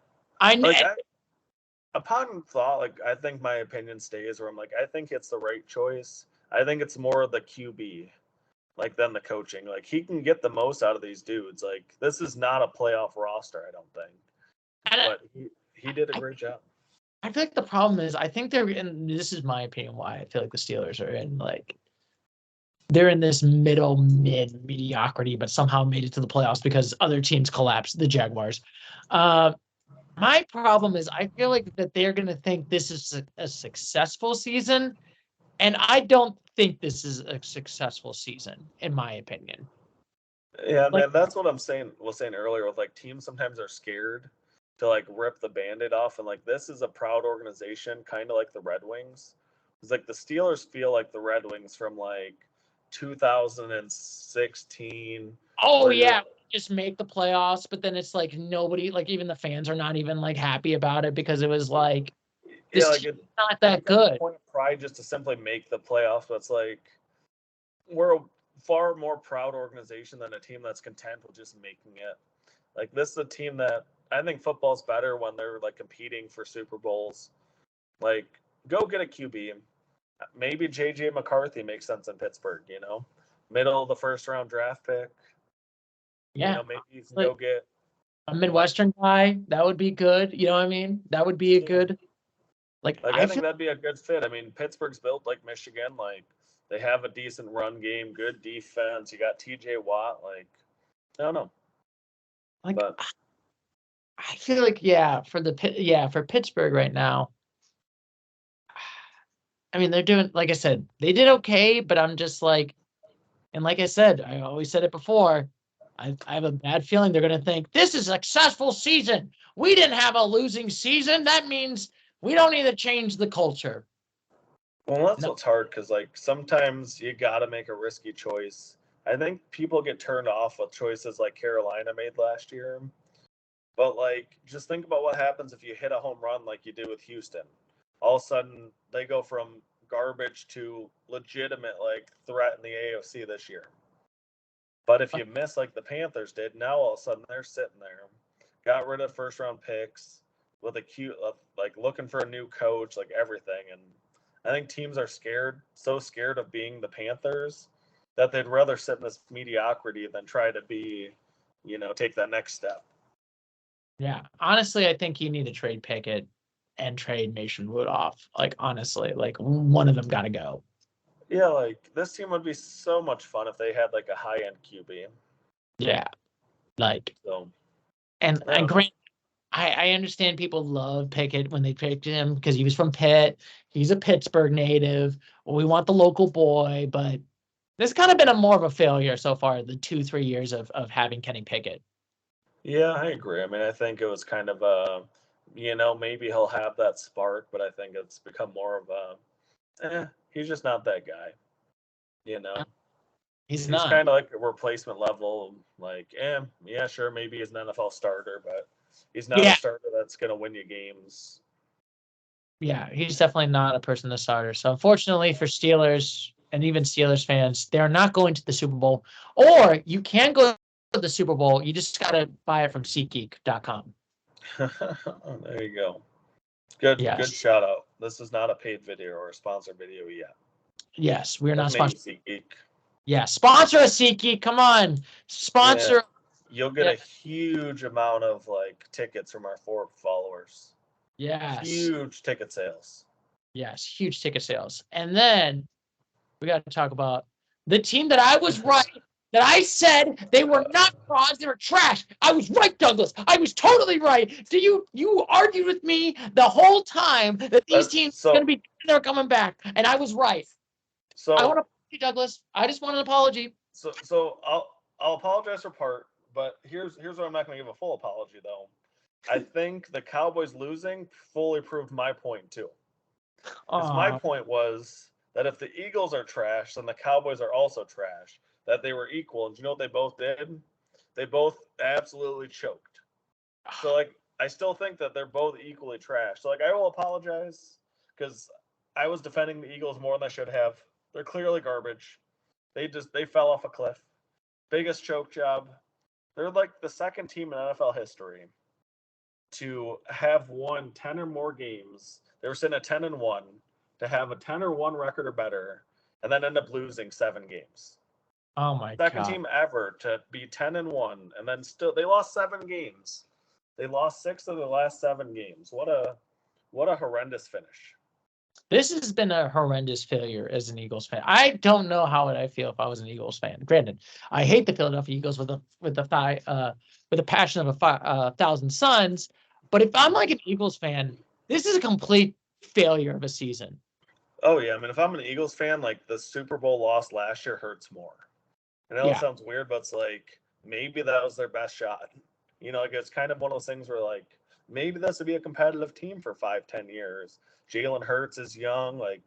Upon thought, like, I think my opinion stays where I'm like, I think it's the right choice. I think it's more the QB, like, than the coaching. Like, he can get the most out of these dudes. Like, this is not a playoff roster, I don't think. But he did a great job. I feel like the problem is, I think and this is my opinion why I feel like the Steelers are in, like, they're in this mediocrity, but somehow made it to the playoffs because other teams collapsed, the Jaguars. My problem is I feel like that they're going to think this is a successful season, and I don't think this is a successful season, in my opinion. Yeah, man, that's what I'm saying. Was saying earlier with, like, teams sometimes are scared to, like, rip the Band-Aid off, and, like, this is a proud organization, kind of like the Red Wings. It's like the Steelers feel like the Red Wings from, like, 2016. Oh yeah, just make the playoffs, but then it's like nobody, like, even the fans are not even, like, happy about it because it was like, this team's not that good. Point of pride just to simply make the playoffs, but it's like we're a far more proud organization than a team that's content with just making it. Like, this is a team that I think football's better when they're, like, competing for Super Bowls. Like, go get a QB. maybe J.J. McCarthy makes sense in Pittsburgh, middle of the first round draft pick. Yeah. Maybe you can like go get a Midwestern guy. That would be good. You know what I mean? That would be a good, I think that'd be a good fit. I mean, Pittsburgh's built like Michigan. Like, they have a decent run game, good defense. You got T.J. Watt. Like, I don't know. But I feel like, for Pittsburgh right now, I mean, they're doing, like I said, they did okay, but I'm just like, and like I said, I always said it before, I have a bad feeling they're going to think, this is a successful season. We didn't have a losing season. That means we don't need to change the culture. Well, that's what's hard, because like sometimes you got to make a risky choice. I think people get turned off with choices like Carolina made last year. But like, just think about what happens if you hit a home run like you did with Houston. All of a sudden, they go from garbage to legitimate like threat in the AFC this year. But if you miss like the Panthers did, now all of a sudden they're sitting there, got rid of first round picks with a cute like looking for a new coach, like everything. And I think teams are so scared of being the Panthers, that they'd rather sit in this mediocrity than try to be, take that next step. Yeah, honestly, I think you need to trade Pickett and trade Mason Rudolph. Like, honestly, like one of them got to go. Yeah, like this team would be so much fun if they had like a high end QB. Yeah, like So, and Grant, I understand people love Pickett when they picked him because he was from Pitt. He's a Pittsburgh native. We want the local boy, but this kind of been more of a failure so far, the 2-3 years of having Kenny Pickett. yeah, I agree. I mean, I think it was kind of a, maybe he'll have that spark, but I think it's become more of a, he's just not that guy. He's He's not. kind of like a replacement level. Like, yeah, sure, maybe he's an NFL starter, but he's not a starter that's going to win you games. Yeah, he's definitely not a person to starter. So unfortunately for Steelers and even Steelers fans, they're not going to the Super Bowl. Or you can go to the Super Bowl. You just got to buy it from SeatGeek.com. There you go. Good shout out. This is not a paid video or a sponsored video yet. Yes, we're not sponsored. SeatGeek. Yeah, sponsor a SeatGeek. Come on, sponsor. Yeah. You'll get a huge amount of like tickets from our 4 followers. Yes. Huge ticket sales. Yes, huge ticket sales. And then we got to talk about the team that I was right, that I said they were not frauds, they were trash. I was right, Douglas. I was totally right. So you argued with me the whole time that these teams are going to be, they're coming back, and I was right. So I want to apologize, Douglas. I just want an apology. So I'll apologize for part, but here's what I'm not going to give a full apology though. I think the Cowboys losing fully proved my point too. Because my point was that if the Eagles are trash, then the Cowboys are also trash. That they were equal. And you know what they both did? They both absolutely choked. So, like, I still think that they're both equally trash. So, like, I will apologize because I was defending the Eagles more than I should have. They're clearly garbage. They fell off a cliff. Biggest choke job. They're like the second team in NFL history to have won 10 or more games. They were sitting at 10-1, to have a 10-1 record or better, and then end up losing 7 games. Oh my God. Second team ever to be 10-1, and then still they lost 7 games. They lost 6 of the last 7 games. What a horrendous finish. This has been a horrendous failure as an Eagles fan. I don't know how would I feel if I was an Eagles fan. Granted, I hate the Philadelphia Eagles with the passion of 1,000 suns. But if I'm like an Eagles fan, this is a complete failure of a season. Oh yeah, I mean, if I'm an Eagles fan, like the Super Bowl loss last year hurts more. I know it sounds weird, but it's like maybe that was their best shot. Like it's kind of one of those things where like maybe this would be a competitive team for 5-10 years. Jalen Hurts is young, like,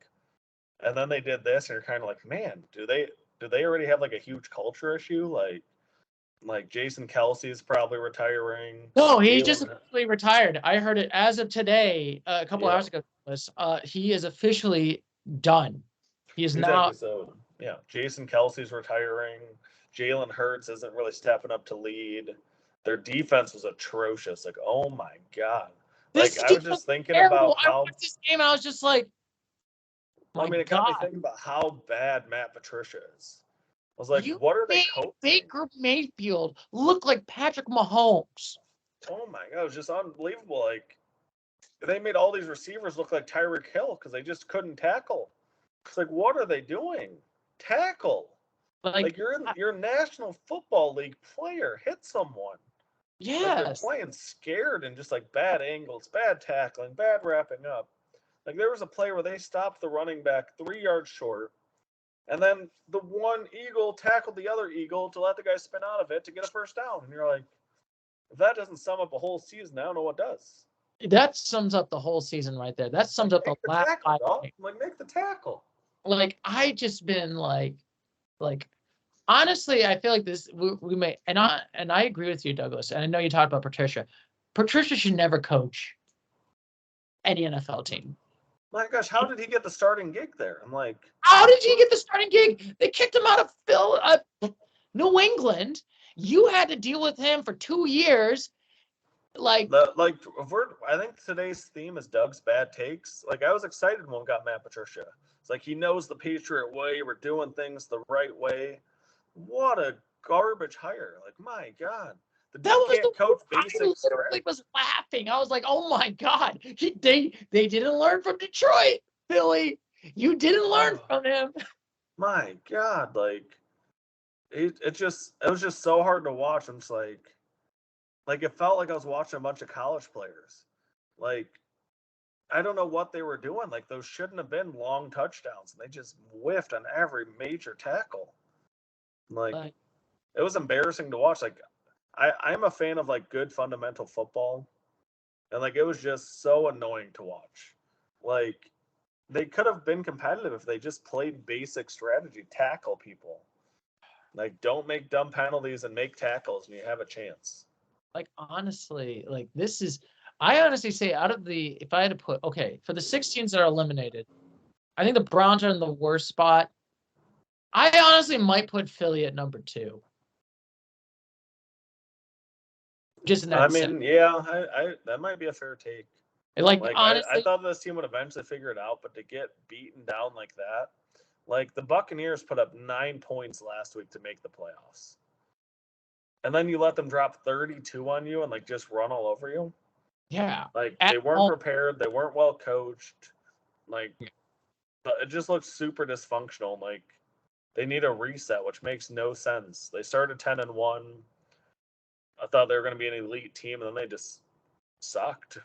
and then they did this, and you're kind of like, man, do they already have like a huge culture issue? Like Jason Kelsey's probably retiring. No, he's just officially retired. I heard it as of today, a couple hours ago. He is officially done. He is now. So yeah, Jason Kelsey's retiring. Jalen Hurts isn't really stepping up to lead. Their defense was atrocious. Like, oh my God. Like, I was just thinking about how. I watched this game. I was just like, It got me thinking about how bad Matt Patricia is. I was like, what are they coaching? Baker Mayfield look like Patrick Mahomes. Oh my God, it was just unbelievable. Like, they made all these receivers look like Tyreek Hill because they just couldn't tackle. It's like, what are they doing? Tackle. Like you're a National Football League player. Hit someone. Yes. Like they're playing scared and just like bad angles, bad tackling, bad wrapping up. Like there was a play where they stopped the running back 3 yards short, and then the one Eagle tackled the other Eagle to let the guy spin out of it to get a first down. And you're like, if that doesn't sum up a whole season, I don't know what does. That sums up the whole season right there. That sums up the last tackle, like make the tackle. Like I just been like honestly, I feel like this we may and I agree with you, Douglas. And I know you talked about Patricia. Patricia should never coach any NFL team. My gosh, how did he get the starting gig there? I'm like, how did he get the starting gig? They kicked him out of New England. You had to deal with him for 2 years. I think today's theme is Doug's bad takes. Like I was excited when we got Matt Patricia. It's like he knows the Patriot way. We're doing things the right way. What a garbage hire! Like my God, that was the coach basics. I literally was laughing. I was like, oh my God, they didn't learn from Detroit, Philly. You didn't learn from him. My God, like it was just so hard to watch. I'm just like it felt like I was watching a bunch of college players. Like I don't know what they were doing. Like those shouldn't have been long touchdowns, and they just whiffed on every major tackle. Like it was embarrassing to watch. Like I'm a fan of like good fundamental football, and like it was just so annoying to watch. Like they could have been competitive if they just played basic strategy, tackle people. Like don't make dumb penalties and make tackles when you have a chance. Like honestly, like this is I honestly say out of the if I had to put for the 6 teams that are eliminated, I think the Browns are in the worst spot. I honestly might put Philly at number 2. Just in that sense. Yeah, I that might be a fair take. Like honestly, I thought this team would eventually figure it out, but to get beaten down like that, like the Buccaneers put up 9 points last week to make the playoffs. And then you let them drop 32 on you and like just run all over you. Yeah. Like they weren't prepared. They weren't well coached. Like it just looks super dysfunctional. Like they need a reset, which makes no sense. They started 10-1. I thought they were going to be an elite team, and then they just sucked.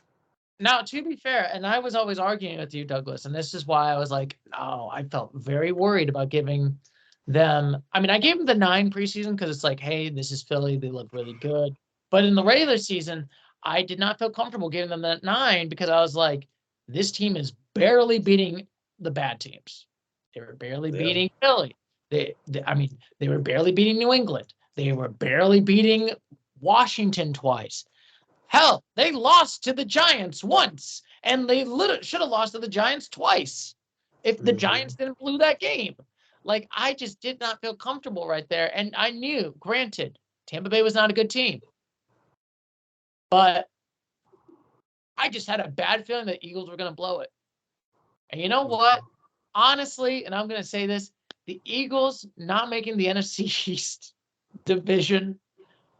Now, to be fair, and I was always arguing with you, Douglas, and this is why I was like, oh, I felt very worried about giving them. I mean, I gave them the 9 preseason because it's like, hey, this is Philly. They look really good. But in the regular season, I did not feel comfortable giving them that 9 because I was like, this team is barely beating the bad teams. They were barely beating Philly. They were barely beating New England. They were barely beating Washington twice. Hell, they lost to the Giants once, and they literally should have lost to the Giants twice if the Giants didn't lose that game. Like, I just did not feel comfortable right there. And I knew, granted, Tampa Bay was not a good team. But I just had a bad feeling that Eagles were going to blow it. And you know what? Honestly, and I'm going to say this, the Eagles not making the NFC East division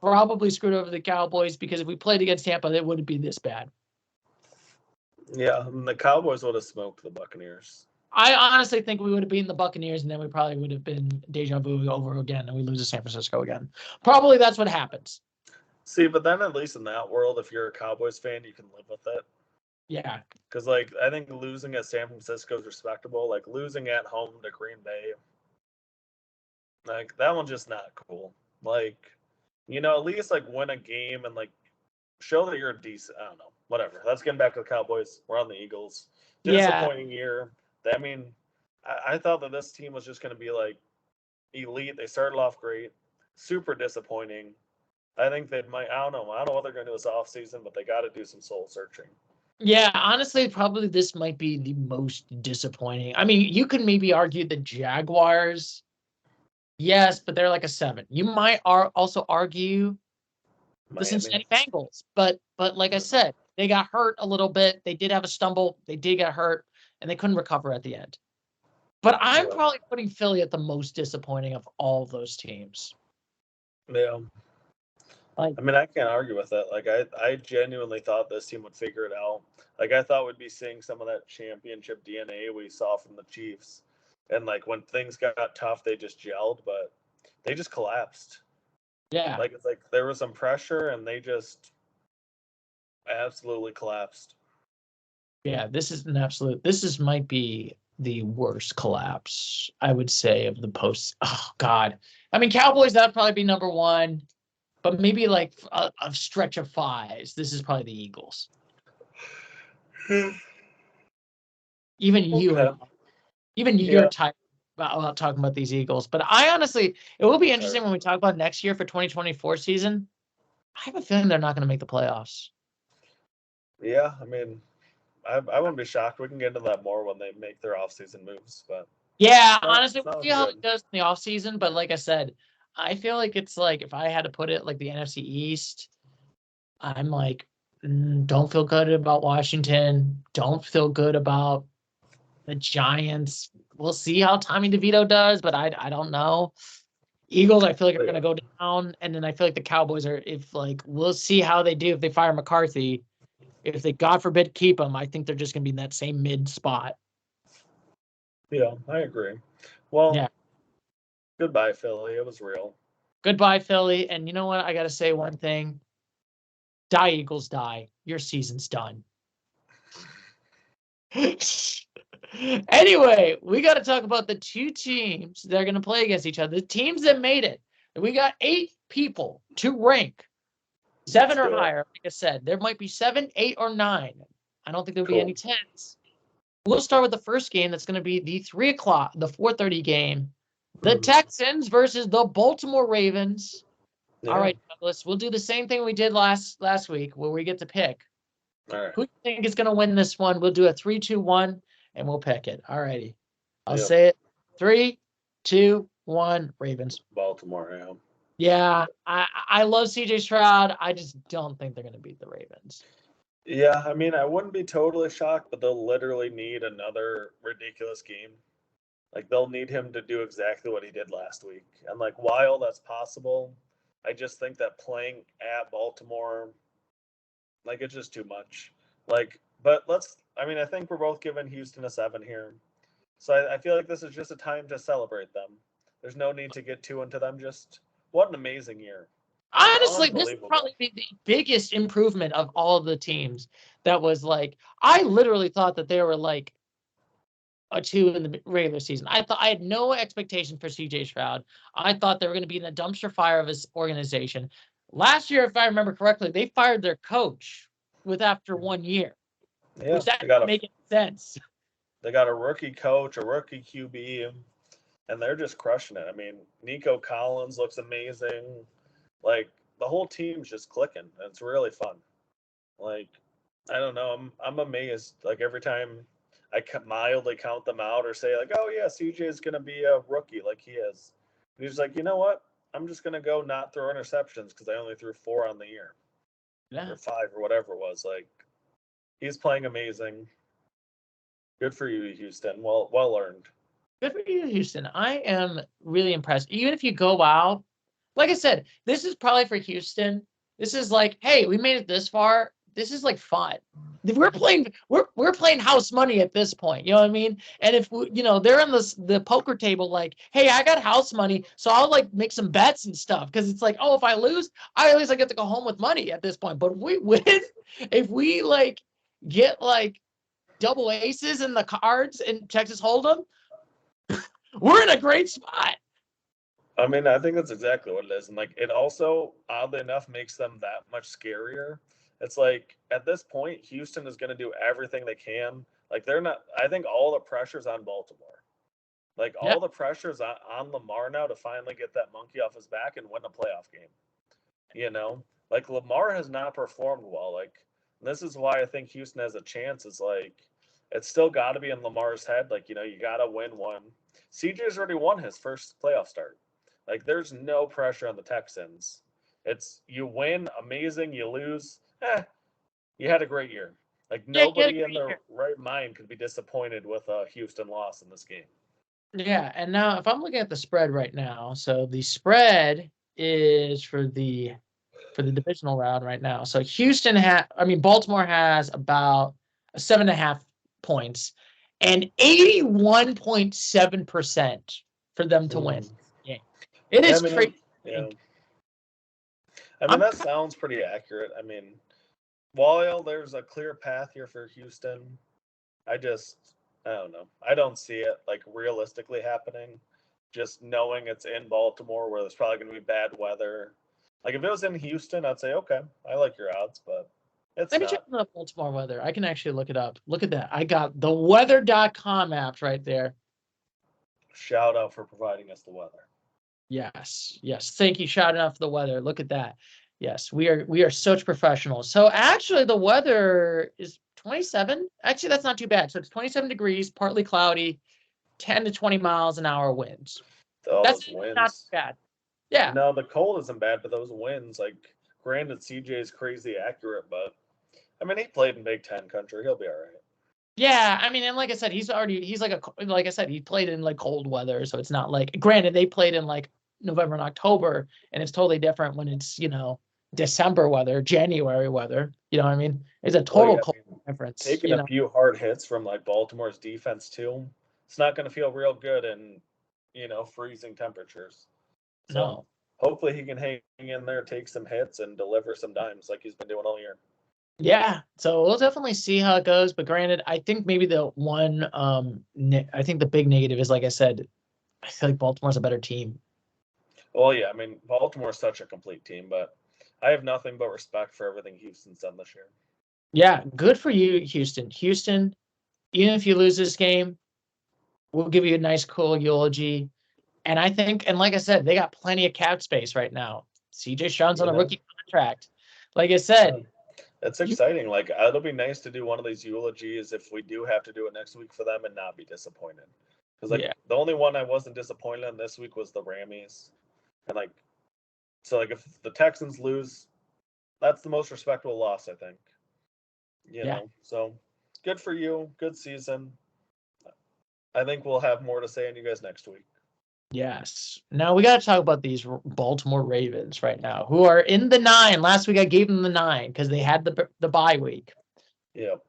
probably screwed over the Cowboys because if we played against Tampa, it wouldn't be this bad. Yeah, and the Cowboys would have smoked the Buccaneers. I honestly think we would have beaten the Buccaneers, and then we probably would have been deja vu over again, and we lose to San Francisco again. Probably that's what happens. See, but then at least in that world, if you're a Cowboys fan, you can live with it. Yeah. Because, like, I think losing at San Francisco is respectable. Like, losing at home to Green Bay, like, that one's just not cool. Like, you know, at least, like, win a game and, like, show that you're a decent, I don't know, whatever. Let's get back to the Cowboys. We're on the Eagles. Disappointing year. I mean, I thought that this team was just going to be, like, elite. They started off great. Super disappointing. I think they might, I don't know what they're going to do this offseason, but they got to do some soul searching. Yeah, honestly, probably this might be the most disappointing. I mean, you could maybe argue the Jaguars. Yes, but they're like a 7. You might also argue the Cincinnati Bengals. But like I said, they got hurt a little bit. They did have a stumble. They did get hurt, and they couldn't recover at the end. But I'm probably putting Philly at the most disappointing of all of those teams. Yeah. I mean, I can't argue with that. Like, I genuinely thought this team would figure it out. Like, I thought we'd be seeing some of that championship DNA we saw from the Chiefs. And, like, when things got tough, they just gelled, but they just collapsed. Yeah. Like, it's like there was some pressure, and they just absolutely collapsed. Yeah, this might be the worst collapse, I would say, of the post. Oh, God. I mean, Cowboys, that'd probably be number one. But maybe like a stretch of fives. This is probably the Eagles. Even you're tired about talking about these Eagles. But I honestly, it will be interesting when we talk about next year for 2024 season. I have a feeling they're not going to make the playoffs. Yeah, I mean, I wouldn't be shocked. We can get into that more when they make their offseason moves. But yeah, honestly, we'll see how it does in the offseason. But like I said, I feel like it's like if I had to put it like the NFC East, I'm like, don't feel good about Washington. Don't feel good about the Giants. We'll see how Tommy DeVito does, but I don't know. Eagles, I feel like are going to go down, and then I feel like the Cowboys we'll see how they do if they fire McCarthy. If they, God forbid, keep him, I think they're just going to be in that same mid spot. Yeah, I agree. Well, yeah. Goodbye, Philly. It was real. Goodbye, Philly. And you know what? I got to say one thing. Die, Eagles, die. Your season's done. Anyway, we got to talk about the two teams that are going to play against each other. The teams that made it. We got 8 people to rank 7 or higher. Like I said, there might be 7, 8, or 9. I don't think there'll be any 10s. We'll start with the first game. That's going to be the 3:00, the 4:30 game. The Texans versus the Baltimore Ravens. Yeah. All right, Douglas. We'll do the same thing we did last week, where we get to pick. All right. Who do you think is going to win this one? We'll do a 3-2-1, and we'll pick it. All righty. I'll say it. 3, 2, 1. Ravens. Baltimore. Yeah. Yeah, I love CJ Stroud. I just don't think they're going to beat the Ravens. Yeah, I mean, I wouldn't be totally shocked, but they'll literally need another ridiculous game. Like, they'll need him to do exactly what he did last week. And, like, while that's possible, I just think that playing at Baltimore, like, it's just too much. Like, but I think we're both giving Houston a 7 here. So I feel like this is just a time to celebrate them. There's no need to get too into them. Just, what an amazing year. Honestly, this would probably be the biggest improvement of all of the teams. That was like, I literally thought that they were like a 2 in the regular season. I had no expectation for CJ Stroud. I thought they were going to be in a dumpster fire of his organization. Last year, if I remember correctly, they fired their coach after 1 year. Yeah, which that doesn't make any sense. They got a rookie coach, a rookie QB, and they're just crushing it. I mean, Nico Collins looks amazing. Like, the whole team's just clicking. It's really fun. Like, I don't know. I'm amazed. Like, every time I mildly count them out or say, like, oh, yeah, CJ is going to be a rookie like he is. And he's like, you know what? I'm just going to go not throw interceptions because I only threw 4 on the year. Yeah. Or 5 or whatever it was. Like, he's playing amazing. Good for you, Houston. Well earned. Good for you, Houston. I am really impressed. Even if you go out, like I said, this is probably for Houston. This is like, hey, we made it this far. This is like fun. We're playing house money at this point. You know what I mean? And if they're on the poker table, like, hey, I got house money, so I'll like make some bets and stuff because it's like, oh, if I lose, at least I get to go home with money at this point. But if we win, if we like get like double aces in the cards in Texas Hold'em, we're in a great spot. I mean, I think that's exactly what it is. And like, it also, oddly enough, makes them that much scarier. It's like, at this point, Houston is going to do everything they can. Like, they're not, I think all the pressure's on Baltimore. Like, all the pressure's on Lamar now to finally get that monkey off his back and win a playoff game. You know? Like, Lamar has not performed well. Like, this is why I think Houston has a chance, is like, it's still got to be in Lamar's head. Like, you got to win one. CJ's already won his first playoff start. Like, there's no pressure on the Texans. It's, you win, amazing. You lose, you had a great year. Like, nobody in their right mind could be disappointed with a Houston loss in this game. Yeah, and now if I'm looking at the spread right now, so the spread is for the divisional round right now. So Baltimore has about 7.5 points and 81.7% for them to win. Yeah. It is crazy. Yeah. I mean, that sounds pretty accurate. I mean, while there's a clear path here for Houston, I don't know. I don't see it like realistically happening. Just knowing it's in Baltimore where there's probably going to be bad weather. Like if it was in Houston, I'd say, okay, I like your odds, but it's Let me not. check the Baltimore weather. I can actually look it up. Look at that. I got the weather.com apps right there. Shout out for providing us the weather. Yes. Thank you. Shout out for the weather. Look at that. Yes, we are such professionals. So actually the weather is 27. Actually, that's not too bad. So it's 27 degrees, partly cloudy, 10 to 20 miles an hour winds. That's Those winds. Not bad. Yeah. No, the cold isn't bad, but those winds, like, granted, CJ is crazy accurate, but I mean, he played in Big Ten country. He'll be all right. Yeah, I mean, and like I said, he played in like cold weather, so it's not like. Granted, they played in like November and October, and it's totally different when it's December weather, January weather. You know what I mean? It's a total cold difference. Taking a few hard hits from like Baltimore's defense too, it's not going to feel real good in freezing temperatures. So No. Hopefully he can hang in there, take some hits, and deliver some dimes like he's been doing all year. Yeah, so we'll definitely see how it goes. But granted, I think maybe the one, I think the big negative is, like I said, I feel like Baltimore's a better team. Well, yeah, I mean, Baltimore's such a complete team, but I have nothing but respect for everything Houston's done this year. Yeah, good for you, Houston. Houston, even if you lose this game, we'll give you a nice, cool eulogy. And I think, and like I said, they got plenty of cap space right now. CJ Stroud's on a rookie contract. Like I said, it's exciting. Like, it'll be nice to do one of these eulogies if we do have to do it next week for them and not be disappointed. Because the only one I wasn't disappointed in this week was the Rammies, and if the Texans lose, that's the most respectable loss, I think. So good for you. Good season. I think we'll have more to say on you guys next week. Yes. Now we got to talk about these Baltimore Ravens right now, who are in the 9. Last week I gave them the 9 because they had the bye week. Yep.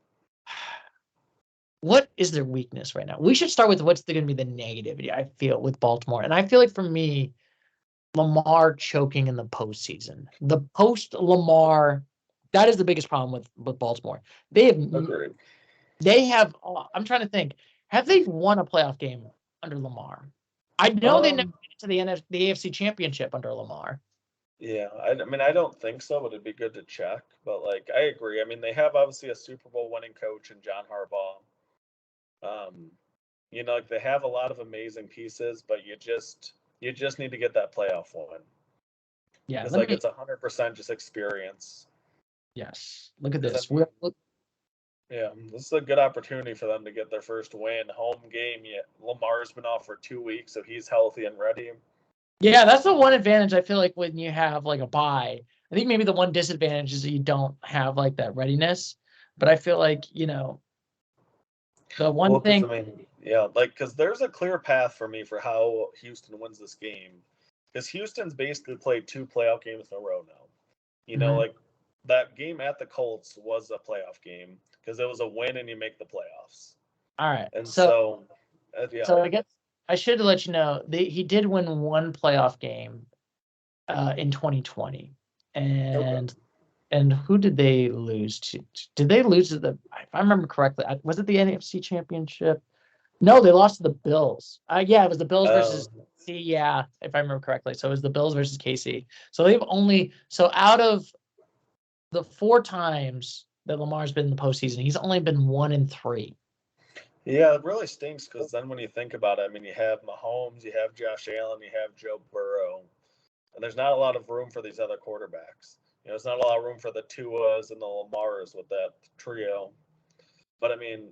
What is their weakness right now? We should start with what's going to be the negativity, I feel, with Baltimore. And I feel like for me, Lamar choking in the postseason. The post-Lamar, that is the biggest problem with Baltimore. Agreed. They have, I'm trying to think, have they won a playoff game under Lamar? I know they never made it to the AFC Championship under Lamar. Yeah, I mean, I don't think so, but it'd be good to check. But, I agree. I mean, they have obviously a Super Bowl winning coach in John Harbaugh. They have a lot of amazing pieces, but you just need to get that playoff win. Yeah, it's it's 100% just experience. Yes, look at this. Yeah, this is a good opportunity for them to get their first win. Home game. Yeah, Lamar's been off for 2 weeks, so he's healthy and ready. Yeah, that's the one advantage I feel like when you have like a bye. I think maybe the one disadvantage is that you don't have like that readiness. But I feel like, the one thing. I mean, yeah, because there's a clear path for me for how Houston wins this game. Because Houston's basically played 2 playoff games in a row now. That game at the Colts was a playoff game because it was a win and you make the playoffs. All right. And So I guess I should let you know he did win one playoff game in 2020. And who did they lose to? Did they lose to if I remember correctly, was it the NFC Championship? No, they lost to the Bills. Yeah, it was the Bills versus KC. Yeah, if I remember correctly. So it was the Bills versus KC. So out of the 4 times that Lamar's been in the postseason, he's only been 1-3. Yeah, it really stinks because then when you think about it, I mean, you have Mahomes, you have Josh Allen, you have Joe Burrow, and there's not a lot of room for these other quarterbacks. There's not a lot of room for the Tuas and the Lamars with that trio. But I mean,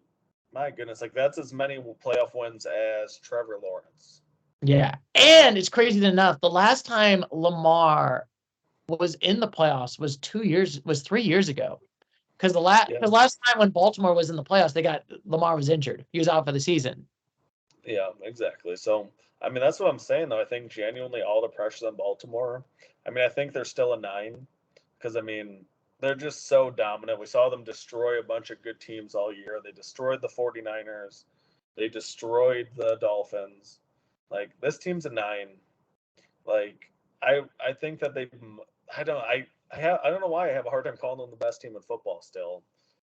my goodness, that's as many playoff wins as Trevor Lawrence. Yeah, and it's crazy enough. The last time Lamar was in the playoffs was 3 years ago. Because last time when Baltimore was in the playoffs, Lamar was injured. He was out for the season. Yeah, exactly. So, I mean, that's what I'm saying, though. I think genuinely all the pressure's on Baltimore. I mean, I think they're still a 9 because, I mean, they're just so dominant. We saw them destroy a bunch of good teams all year. They destroyed the 49ers. They destroyed the Dolphins. Like, this team's a 9. Like, I think that I don't I don't know why I have a hard time calling them the best team in football still.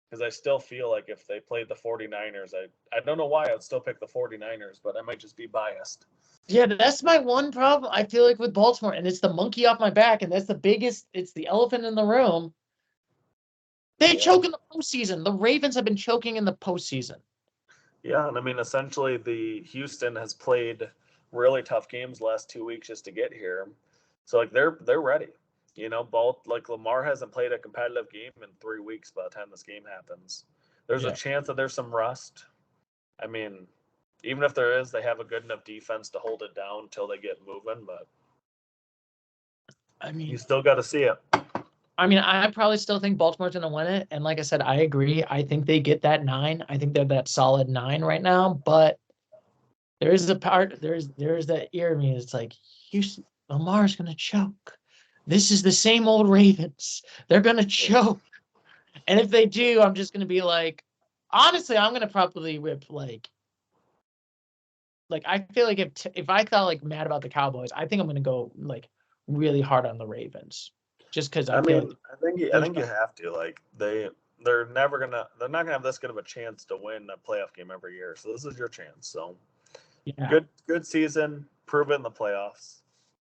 Because I still feel like if they played the 49ers, I don't know why I would still pick the 49ers, but I might just be biased. Yeah, that's my one problem. I feel like with Baltimore, and it's the monkey off my back, and that's the biggest. It's the elephant in the room. They choke in the postseason. The Ravens have been choking in the postseason. Yeah, and I mean, essentially, the Houston has played really tough games last 2 weeks just to get here, so like they're ready. You know, both like Lamar hasn't played a competitive game in 3 weeks by the time this game happens. There's a chance that there's some rust. I mean, even if there is, they have a good enough defense to hold it down until they get moving. But I mean, you still got to see it. I mean, I probably still think Baltimore's going to win it. And like I said, I agree. I think they get that 9. I think they're that solid 9 right now. But there is a part, there's that ear of me. It's like, Houston, Lamar's going to choke. This is the same old Ravens. They're going to choke. And if they do, I'm just going to be like, honestly, I'm going to probably rip like I feel like if I felt like mad about the Cowboys, I think I'm going to go like really hard on the Ravens. Just because I feel like I think you have to. Like they're not gonna have this good of a chance to win a playoff game every year. So this is your chance. So yeah. good season, prove it in the playoffs.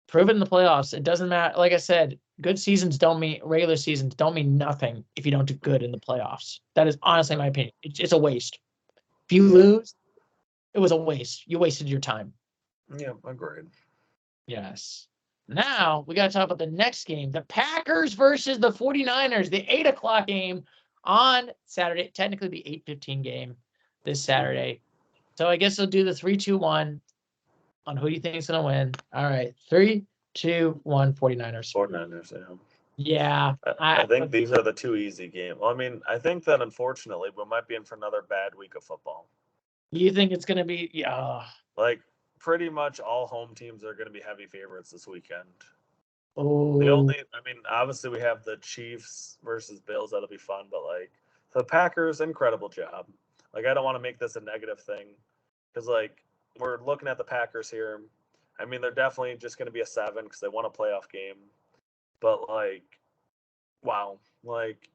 Prove it in the playoffs. It doesn't matter. Like I said, good seasons don't mean regular seasons don't mean nothing if you don't do good in the playoffs. That is honestly my opinion. It's a waste. If you lose, it was a waste. You wasted your time. Yeah, agreed. Yes. Now we got to talk about the next game, the Packers versus the 49ers, the 8:00 game on Saturday, technically the 8:15 game this Saturday. So I guess they'll do the 3-2-1 on who do you think is going to win. All right. 3-2-1 49ers. 49ers, yeah. Yeah. I think these are the two easy games. Well, I mean, I think that unfortunately we might be in for another bad week of football. You think it's going to be, yeah. Like, pretty much all home teams are going to be heavy favorites this weekend. Oh. I mean, obviously we have the Chiefs versus Bills. That'll be fun. But, like, the Packers, incredible job. Like, I don't want to make this a negative thing because, like, we're looking at the Packers here. I mean, they're definitely just going to be a 7 because they won a playoff game. But, like, wow. Like,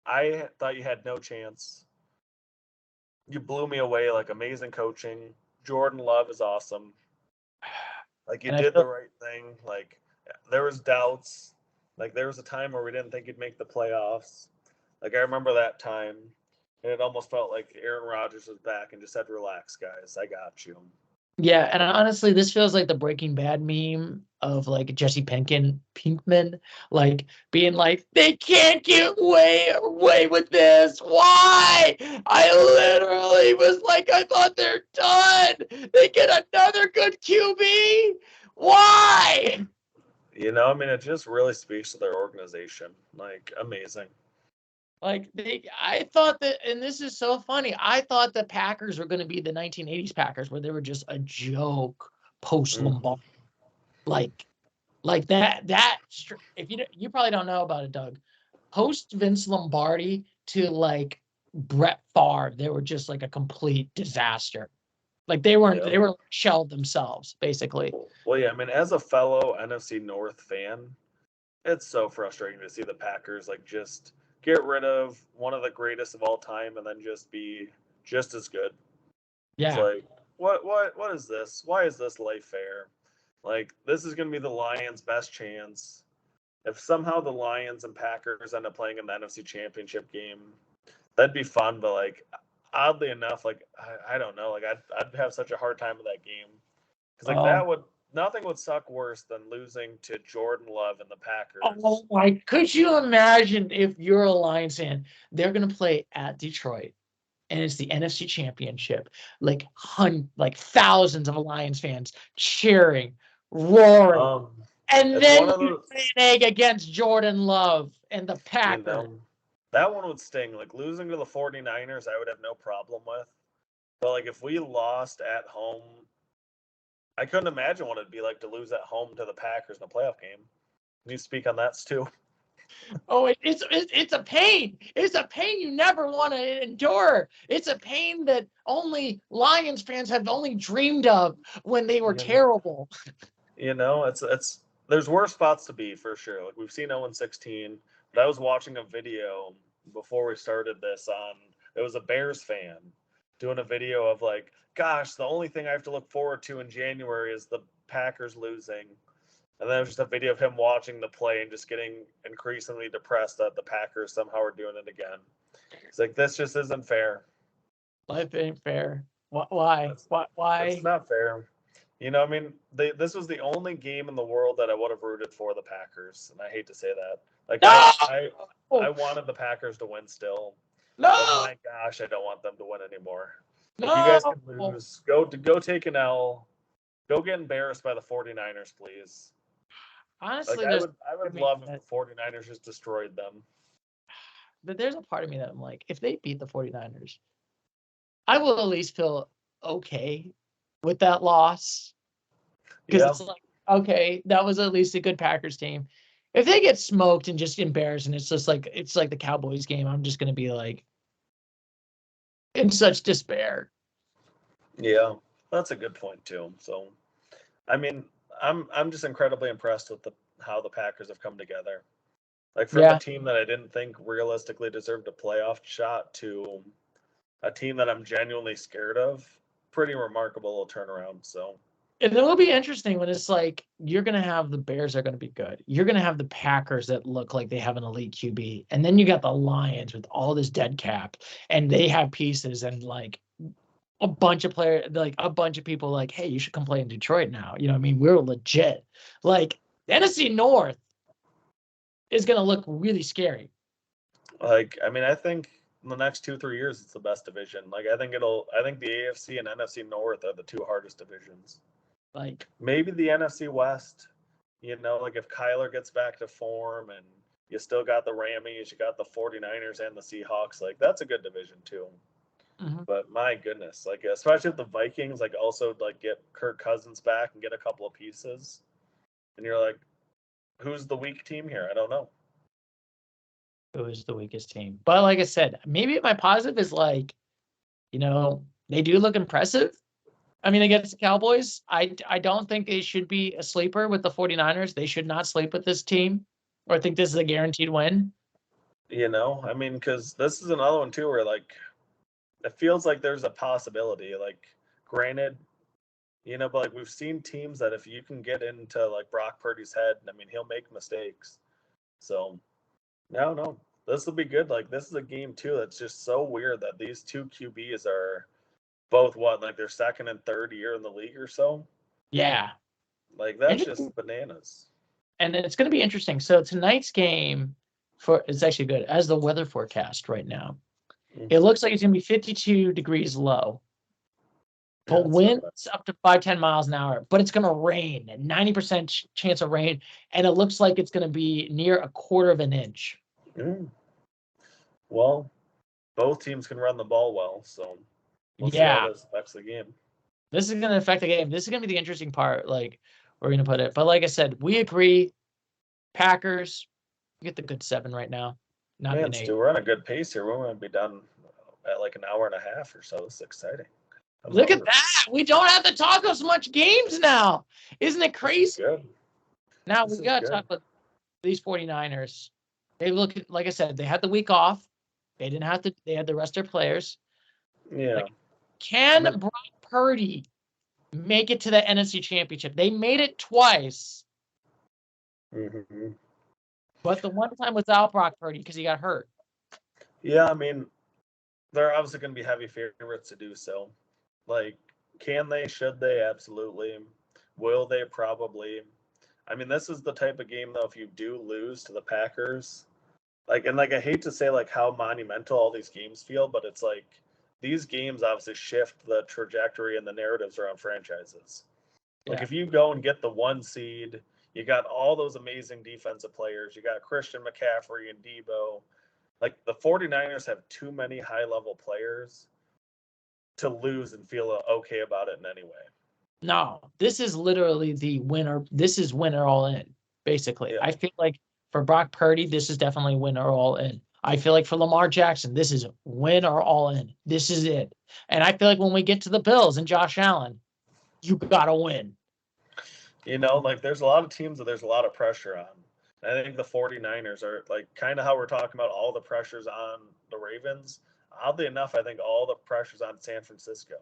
I thought you had no chance. You blew me away. Like, amazing coaching. Jordan Love is awesome. Like, you did the right thing. Like, there was doubts. Like, there was a time where we didn't think he'd make the playoffs. Like, I remember that time. And it almost felt like Aaron Rodgers was back and just said, relax, guys. I got you. Yeah, and honestly, this feels like the Breaking Bad meme of like Jesse Pinkman, like being like, they can't get away with this. Why? I literally was like, I thought they're done. They get another good QB. Why? You know, I mean, it just really speaks to their organization. Like, amazing. Like I thought that, and this is so funny. I thought the Packers were going to be the 1980s Packers, where they were just a joke post Lombardi, like that. If you probably don't know about it, Doug, post Vince Lombardi to like Brett Favre, they were just like a complete disaster. Like they were shelled themselves basically. Well, yeah, I mean, as a fellow NFC North fan, it's so frustrating to see the Packers like just get rid of one of the greatest of all time and then just be just as good. Yeah. It's like, what is this? Why is this life fair? Like, this is going to be the Lions' best chance. If somehow the Lions and Packers end up playing in the NFC Championship game, that'd be fun. But like, oddly enough, like I don't know, like I'd have such a hard time with that game because like nothing would suck worse than losing to Jordan Love and the Packers. Oh my! Could you imagine if you're a Lions fan? They're gonna play at Detroit, and it's the NFC Championship. Like thousands of Lions fans cheering, roaring, and then you play an egg against Jordan Love and the Packers. You know, that one would sting. Like losing to the 49ers, I would have no problem with. But like if we lost at home, I couldn't imagine what it'd be like to lose at home to the Packers in a playoff game. Can you speak on that, Stu? Oh, it's a pain. It's a pain you never want to endure. It's a pain that only Lions fans have only dreamed of when they were terrible. It's there's worse spots to be for sure. Like we've seen 0-16, but I was watching a video before we started this on it was a Bears fan doing a video of like, gosh, the only thing I have to look forward to in January is the Packers losing. And then it was just a video of him watching the play and just getting increasingly depressed that the Packers somehow are doing it again. It's like this just isn't fair. Life ain't fair. Why? Why? It's not fair. I mean, this was the only game in the world that I would have rooted for the Packers, and I hate to say that. Like No! I wanted the Packers to win still. No! But my gosh, I don't want them to win anymore. No! If you guys can lose, go take an L. Go get embarrassed by the 49ers, please. Honestly, like, I would love if the 49ers just destroyed them. But there's a part of me that I'm like, if they beat the 49ers, I will at least feel okay with that loss. Because it's like, okay, that was at least a good Packers team. If they get smoked and just embarrassed, and it's like the Cowboys game, I'm just gonna be like in such despair. Yeah, that's a good point too. So, I mean, I'm just incredibly impressed with how the Packers have come together. Like from a team that I didn't think realistically deserved a playoff shot to a team that I'm genuinely scared of. Pretty remarkable turnaround. So. And it will be interesting when it's like you're going to have the Bears are going to be good. You're going to have the Packers that look like they have an elite QB. And then you got the Lions with all this dead cap and they have pieces and like a bunch of players, like a bunch of people like, hey, you should come play in Detroit now. You know what I mean? We're legit. Like the NFC North is going to look really scary. Like, I mean, I think in the next 2-3 years, it's the best division. Like, I think the AFC and NFC North are the two hardest divisions. Like maybe the NFC West, like if Kyler gets back to form and you still got the Rammies, you got the 49ers and the Seahawks, like that's a good division too. Mm-hmm. But my goodness, like especially if the Vikings like also like get Kirk Cousins back and get a couple of pieces, and you're like, who's the weak team here? I don't know. Who is the weakest team? But like I said, maybe my positive is like, they do look impressive. I mean, against the Cowboys, I don't think they should be a sleeper with the 49ers. They should not sleep with this team, or I think this is a guaranteed win. I mean, because this is another one too where like it feels like there's a possibility. Like, granted, but like we've seen teams that if you can get into like Brock Purdy's head, I mean, he'll make mistakes. So, no, this will be good. Like, this is a game too that's just so weird that these two QBs are both like their second and third year in the league or so. Yeah. Like that's just bananas. And it's going to be interesting. So tonight's game it's actually good as the weather forecast right now. Mm-hmm. It looks like it's going to be 52 degrees low. But winds up to 5-10 miles an hour, but it's going to rain, 90% chance of rain. And it looks like it's going to be near 1/4 of an inch. Mm. Well, both teams can run the ball well, so we'll see how this affects the game. This is going to affect the game. This is going to be the interesting part, like we're going to put it. But like I said, we agree. Packers get the good 7 right now. Not an 8. Stu, we're on a good pace here. We're going to be done at like an hour and a half or so. This is exciting. Look at that. We don't have to talk as much games now. Isn't it crazy? Good. Now we got to talk about these 49ers. They look, like I said, they had the week off. They didn't have to. They had the rest of their players. Yeah. Like, can Brock Purdy make it to the NFC Championship? They made it twice. Mm-hmm. But the one time without Brock Purdy because he got hurt. Yeah, I mean, they're obviously going to be heavy favorites to do so. Like, can they? Should they? Absolutely. Will they? Probably. I mean, this is the type of game, though, if you do lose to the Packers, I hate to say, like, how monumental all these games feel, but it's like these games obviously shift the trajectory and the narratives around franchises. Like, if you go and get the 1 seed, you got all those amazing defensive players. You got Christian McCaffrey and Debo. Like, the 49ers have too many high-level players. to lose and feel okay about it in any way. No, this is literally the winner. This is winner all in, basically. Yeah. I feel like for Brock Purdy, this is definitely winner all in. I feel like for Lamar Jackson, this is win or all in. This is it. And I feel like when we get to the Bills and Josh Allen, you got to win. Like there's a lot of teams that there's a lot of pressure on. I think the 49ers are like kind of how we're talking about all the pressures on the Ravens. Oddly enough, I think all the pressures on San Francisco.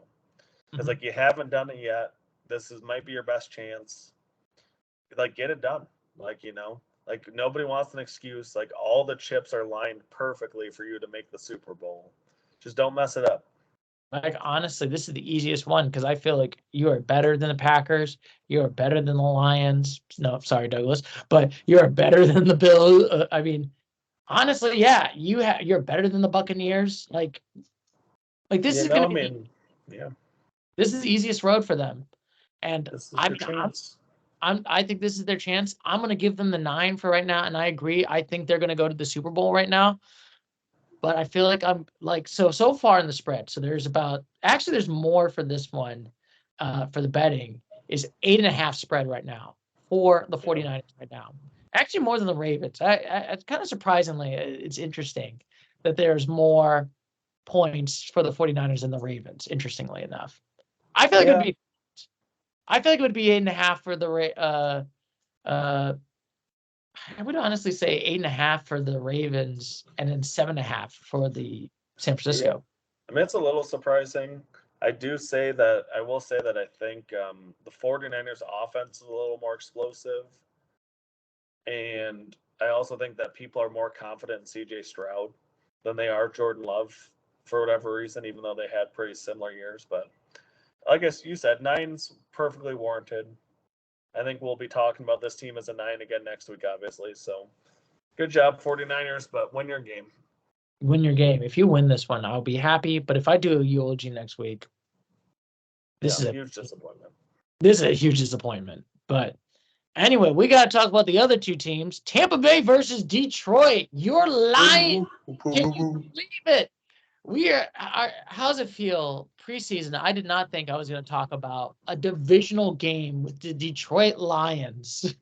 Because like you haven't done it yet. This might be your best chance. Like get it done. Like like nobody wants an excuse. Like all the chips are lined perfectly for you to make the Super Bowl. Just don't mess it up. Like honestly, this is the easiest one because I feel like you are better than the Packers. You are better than the Lions. No, sorry, Douglas, but you are better than the Bills. I mean, honestly, yeah, you're better than the Buccaneers. Like this is gonna be. Yeah. This is the easiest road for them, and this is your chance. I think this is their chance. I'm gonna give them the 9 for right now, and I agree. I think they're gonna go to the Super Bowl right now. But I feel like I'm like so far in the spread. So there's there's more for this one, for the betting is 8.5 spread right now for the 49ers right now. Actually, more than the Ravens. It's kind of surprisingly, it's interesting that there's more points for the 49ers than the Ravens. Interestingly enough, I feel like it would be 8.5 for the I would honestly say 8.5 for the Ravens and then 7.5 for the San Francisco. Yeah. I mean, it's a little surprising. I will say that I think the 49ers offense is a little more explosive. And I also think that people are more confident in CJ Stroud than they are Jordan Love for whatever reason, even though they had pretty similar years. But I guess you said 9's perfectly warranted. I think we'll be talking about this team as a 9 again next week, obviously. So good job, 49ers, but win your game. Win your game. If you win this one, I'll be happy. But if I do a eulogy next week, this is a huge disappointment. This is a huge disappointment. But anyway, we got to talk about the other two teams. Tampa Bay versus Detroit. You're lying. Can you believe it? How's it feel preseason? I did not think I was going to talk about a divisional game with the Detroit Lions.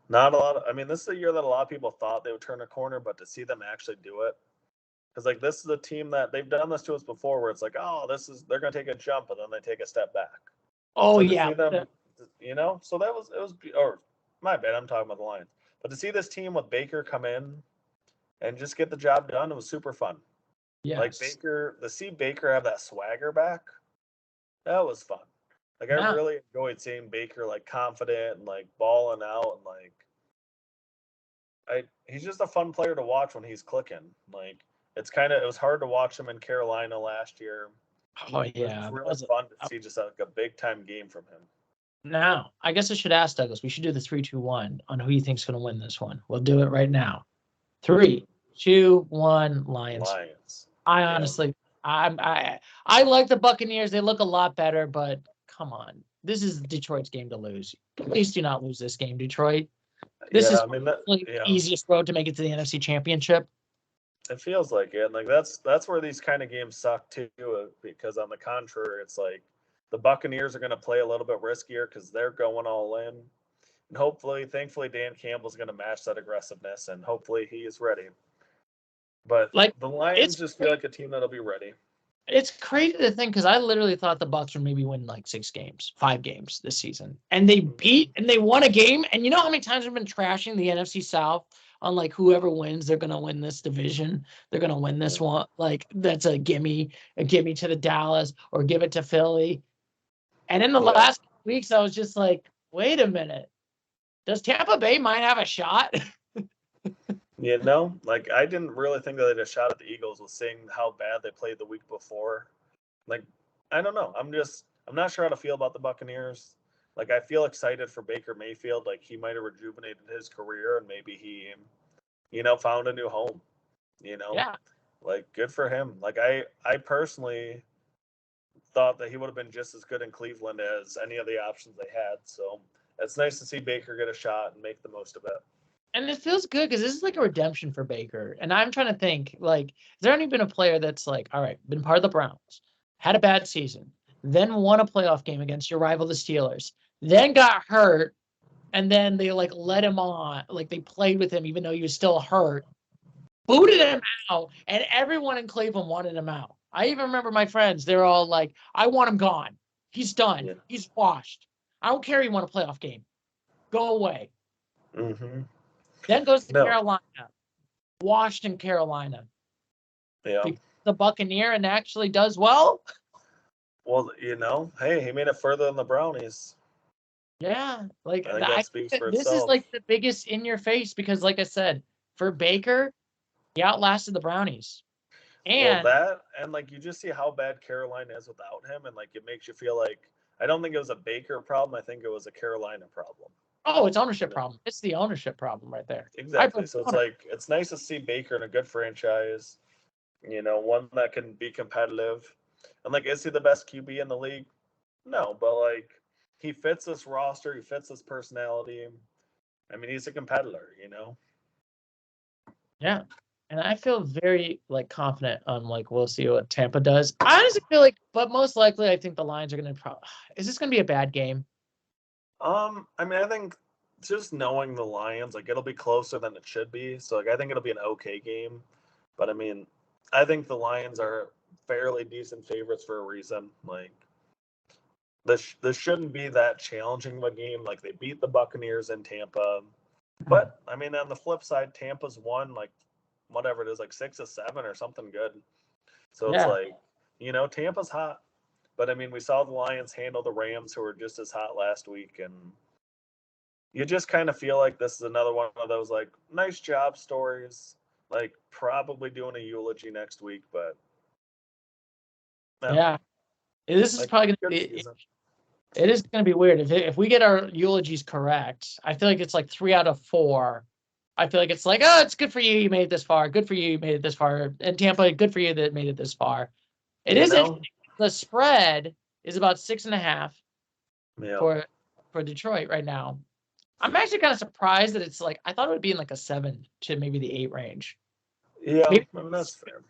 Not a lot of, I mean, this is a year that a lot of people thought they would turn a corner, but to see them actually do it, because like this is a team that they've done this to us before, where it's like, oh, they're going to take a jump, and then they take a step back. Oh so yeah, see them, so it was, or my bad, I'm talking about the Lions, but to see this team with Baker come in and just get the job done, it was super fun. Yes. Like to see Baker have that swagger back, that was fun. Like I really enjoyed seeing Baker like confident and like balling out and like he's just a fun player to watch when he's clicking. Like it was hard to watch him in Carolina last year. Oh yeah, it was really fun to see just like a big time game from him. Now, I guess I should ask Douglas. We should do the 3-2-1 on who you think's going to win this one. We'll do it right now. 3, 2, 1, Lions. I honestly, I like the Buccaneers. They look a lot better, but come on, this is Detroit's game to lose. Please do not lose this game, Detroit. This is the easiest road to make it to the NFC Championship. It feels like it. And like that's where these kind of games suck too, because on the contrary, it's like the Buccaneers are going to play a little bit riskier because they're going all in. And thankfully, Dan Campbell's going to match that aggressiveness, and hopefully he is ready. But like the Lions just feel like a team that'll be ready. It's crazy to think because I literally thought the Bucs would maybe win like 5 games this season, and they won a game. And you know how many times we've been trashing the NFC South on like whoever wins, they're gonna win this division, they're gonna win this one. Like that's a gimme to the Dallas or give it to Philly. And in the last weeks, I was just like, wait a minute, does Tampa Bay might have a shot? Like I didn't really think that they had a shot at the Eagles with seeing how bad they played the week before. Like, I don't know. I'm not sure how to feel about the Buccaneers. Like, I feel excited for Baker Mayfield. Like, he might have rejuvenated his career and maybe he, found a new home, Yeah. Like, good for him. Like, I personally thought that he would have been just as good in Cleveland as any of the options they had. So it's nice to see Baker get a shot and make the most of it. And it feels good because this is like a redemption for Baker. And I'm trying to think, like, has there any been a player that's like, all right, been part of the Browns, had a bad season, then won a playoff game against your rival, the Steelers, then got hurt, and then they like let him on, like they played with him even though he was still hurt, booted him out, and everyone in Cleveland wanted him out. I even remember my friends, they're all like, I want him gone. He's done. Yeah. He's washed. I don't care he won a playoff game. Go away. Mm-hmm. Then goes to Carolina. Washed in Carolina. Yeah. The Buccaneer and actually does well. Well, hey, he made it further than the Brownies. Yeah, like I think that speaks for this itself. is like the biggest in your face because, like I said, for Baker, he outlasted the Brownies. And like you just see how bad Carolina is without him, and like it makes you feel like I don't think it was a Baker problem. I think it was a Carolina problem. Oh, it's ownership problem. It's the ownership problem right there. Exactly. So it's like it's nice to see Baker in a good franchise, one that can be competitive. And like, is he the best QB in the league? No, but like he fits this roster, he fits this personality. I mean, he's a competitor, Yeah. And I feel very like confident on like we'll see what Tampa does. I honestly feel like, but most likely I think the Lions are gonna is this gonna be a bad game? I mean, I think just knowing the Lions, like it'll be closer than it should be. So like I think it'll be an okay game. But I mean, I think the Lions are fairly decent favorites for a reason. Like this shouldn't be that challenging of a game. Like they beat the Buccaneers in Tampa. But I mean, on the flip side, Tampa's won like whatever it is, like 6 or 7 or something good. So it's like, Tampa's hot. But I mean, we saw the Lions handle the Rams, who were just as hot last week, and you just kind of feel like this is another one of those like nice job stories. Like probably doing a eulogy next week, but yeah, this is like, probably gonna be. It is going to be weird if we get our eulogies correct. I feel like it's like 3 out of 4. I feel like it's like, oh, it's good for you. You made it this far. Good for you. You made it this far. And Tampa, good for you that made it this far. It is interesting. The spread is about 6.5 for Detroit right now. I'm actually kind of surprised that it's like I thought it would be in like a 7 to maybe the 8 range. Yeah, that's fair.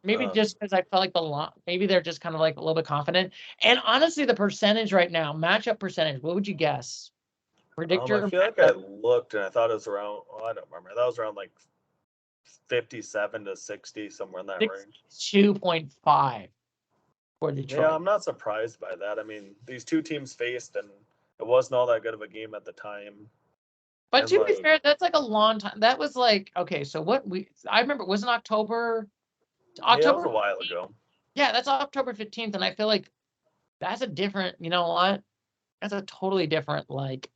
Maybe just because I felt like maybe they're just kind of like a little bit confident. And honestly, the percentage right now, matchup percentage, what would you guess? Predictor? I feel like I looked and I thought it was around. Oh, I don't remember. That was around like 57 to 60, somewhere in that range. 2.5 for Detroit. Yeah, I'm not surprised by that. I mean, these two teams faced, and it wasn't all that good of a game at the time. But to be fair, that's like a long time. That was like, okay, so I remember it was in October. Yeah, it was a while ago. Yeah, that's October 15th, and I feel like that's a different, you know what? That's a totally different like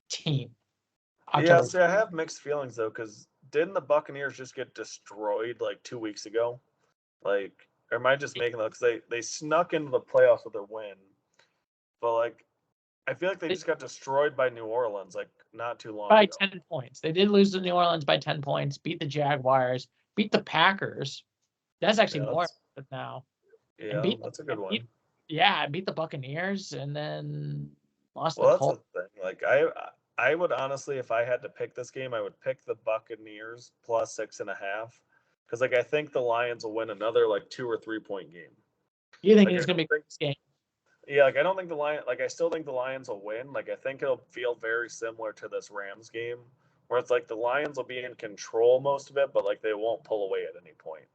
team. Yeah, see, I have mixed feelings though, because didn't the Buccaneers just get destroyed like 2 weeks ago? Like, or am I just making that? Because they snuck into the playoffs with their win, but like, I feel like they just got destroyed by New Orleans like not too long by ago. 10 points. They did lose to New Orleans by 10 points. Beat the Jaguars. Beat the Packers. That's actually more now. Yeah, that's a good one. Beat the Buccaneers and then lost the Colts. Well, that's the thing. Like I would honestly, if I had to pick this game, I would pick the Buccaneers plus 6.5. Because like I think the Lions will win another like 2 or 3 point game. You think it's gonna be a close game? Yeah, like I don't think I still think the Lions will win. Like I think it'll feel very similar to this Rams game, where it's like the Lions will be in control most of it, but like they won't pull away at any point.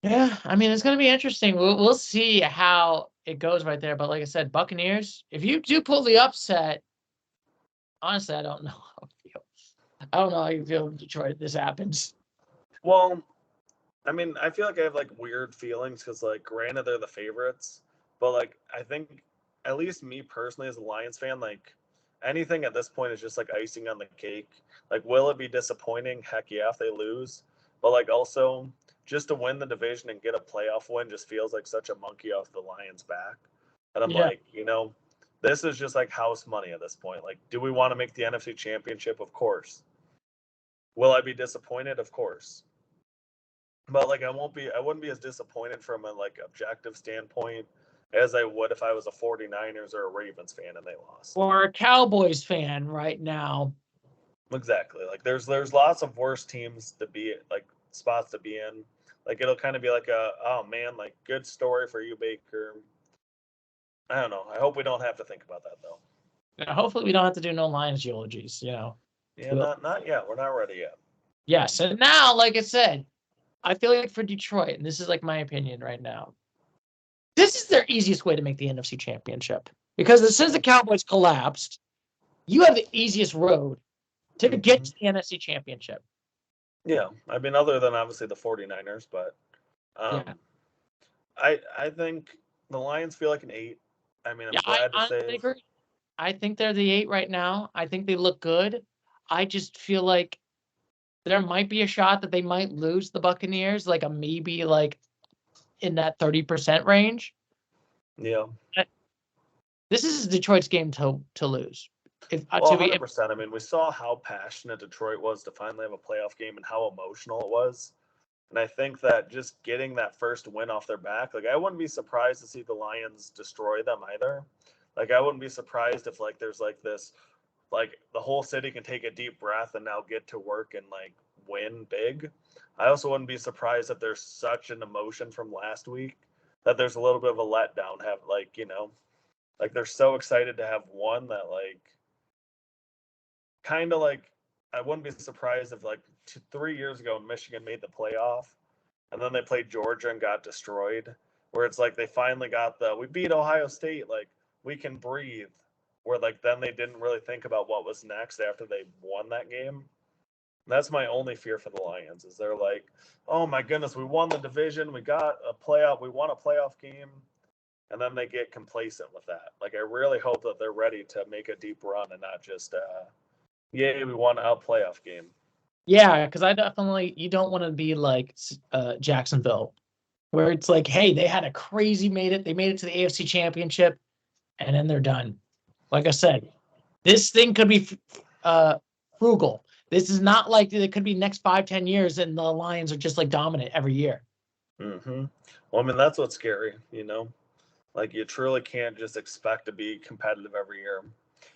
Yeah, I mean it's gonna be interesting. We'll see how it goes right there. But like I said, Buccaneers, if you do pull the upset, honestly, I don't know how I feel. I don't know how you feel in Detroit if this happens. Well, I mean, I feel like I have like weird feelings because like granted they're the favorites, but like I think at least me personally as a Lions fan, like anything at this point is just like icing on the cake. Like, will it be disappointing? Heck yeah, if they lose. But like also just to win the division and get a playoff win just feels like such a monkey off the Lions' back. And I'm like, this is just like house money at this point. Like, do we want to make the NFC Championship? Of course. Will I be disappointed? Of course. But like I wouldn't be as disappointed from a like objective standpoint as I would if I was a 49ers or a Ravens fan and they lost. Or a Cowboys fan right now. Exactly. Like there's lots of worse teams to be like spots to be in. Like it'll kind of be like oh man, like good story for you, Baker. I don't know. I hope we don't have to think about that though. Yeah, hopefully we don't have to do no Lions eulogies, Yeah, not yet. We're not ready yet. Yes, and now, like I said, I feel like for Detroit, and this is like my opinion right now, this is their easiest way to make the NFC Championship. Because since the Cowboys collapsed, you have the easiest road to get to the NFC Championship. Yeah, I mean, other than obviously the 49ers, but yeah. I think the Lions feel like an 8. I mean, I'm glad to say. Agree. I think they're the 8 right now. I think they look good. I just feel like there might be a shot that they might lose the Buccaneers, like a maybe like in that 30% range. Yeah. This is Detroit's game to lose. Well, 100%. I mean, we saw how passionate Detroit was to finally have a playoff game and how emotional it was. And I think that just getting that first win off their back, like I wouldn't be surprised to see the Lions destroy them either. Like I wouldn't be surprised if like there's like this, like the whole city can take a deep breath and now get to work and like win big. I also wouldn't be surprised if there's such an emotion from last week that there's a little bit of a letdown. Have like like they're so excited to have won that like kind of like I wouldn't be surprised if like 3 years ago Michigan made the playoff and then they played Georgia and got destroyed. Where it's like they finally got we beat Ohio State, like we can breathe. Where like then they didn't really think about what was next after they won that game. And that's my only fear for the Lions is they're like, oh my goodness, we won the division, we got a playoff, we won a playoff game, and then they get complacent with that. Like I really hope that they're ready to make a deep run and not just yay, we won a playoff game. Yeah, because you don't want to be like Jacksonville, where it's like, hey, they had they made it to the AFC Championship, and then they're done. Like I said, this thing could be frugal. This is not like it could be next 5-10 years, and the Lions are just like dominant every year. Mm-hmm. Well, I mean, that's what's scary, Like you truly can't just expect to be competitive every year.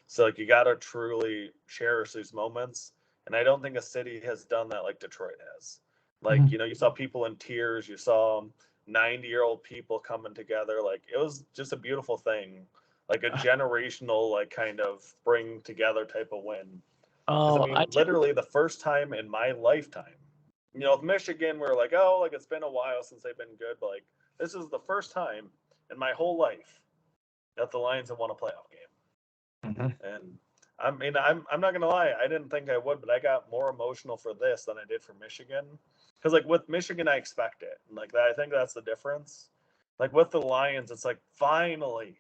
So like you got to truly cherish these moments. And I don't think a city has done that like Detroit has. Like, you saw people in tears, you saw 90-year-old people coming together. Like it was just a beautiful thing. Like a generational, like kind of bring together type of win. Because I mean, literally the first time in my lifetime, with Michigan, we're like, oh, like it's been a while since they've been good. But like this is the first time in my whole life that the Lions have won a playoff game. And I mean, I'm not gonna lie, I didn't think I would, but I got more emotional for this than I did for Michigan. Because like with Michigan, I expect it. And, like I think that's the difference. Like with the Lions, it's like finally,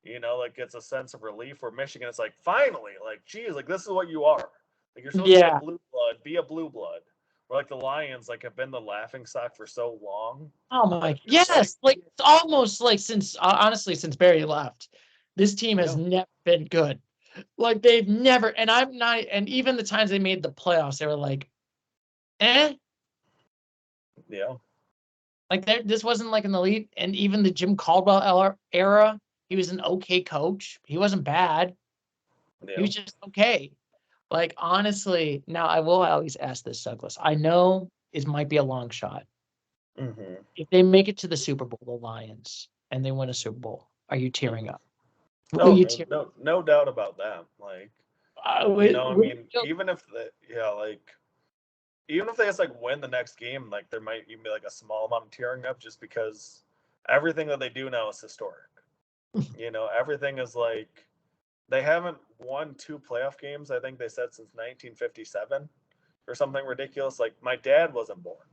like it's a sense of relief. Where Michigan, it's like finally, like geez, like this is what you are. Like you're supposed to be a blue blood, be a blue blood. Or like the Lions, like have been the laughing stock for so long. Oh my, yes, like it's almost like since honestly since Barry left, this team has never been good. Like they've never, and I'm not, and even the times they made the playoffs, they were like, eh. Yeah. Like this wasn't like an elite, and even the Jim Caldwell era, he was an okay coach. He wasn't bad. Yeah. He was just okay. Like honestly, now I will always ask this, Douglas. I know it might be a long shot. If they make it to the Super Bowl, the Lions, and they win a Super Bowl, are you tearing up? No doubt about that. Like, I mean, even if even if they just like win the next game, like there might even be like a small amount of tearing up just because everything that they do now is historic. Everything is like they haven't won 2 playoff games, I think they said, since 1957 or something ridiculous. Like my dad wasn't born.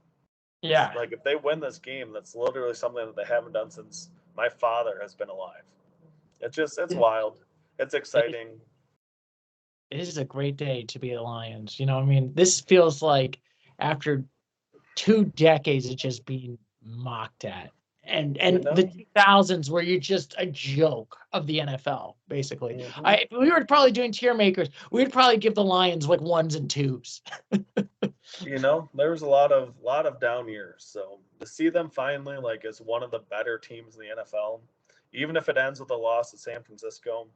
Yeah. Like if they win this game, that's literally something that they haven't done since my father has been alive. It's wild. It's exciting. It is a great day to be a Lions. I mean, this feels like after 2 decades of just being mocked at. And the 2000s where you're just a joke of the NFL, basically. If we were probably doing tier makers, we'd probably give the Lions like 1s and 2s. There was a lot of down years. So to see them finally like as one of the better teams in the NFL, even if it ends with a loss to San Francisco,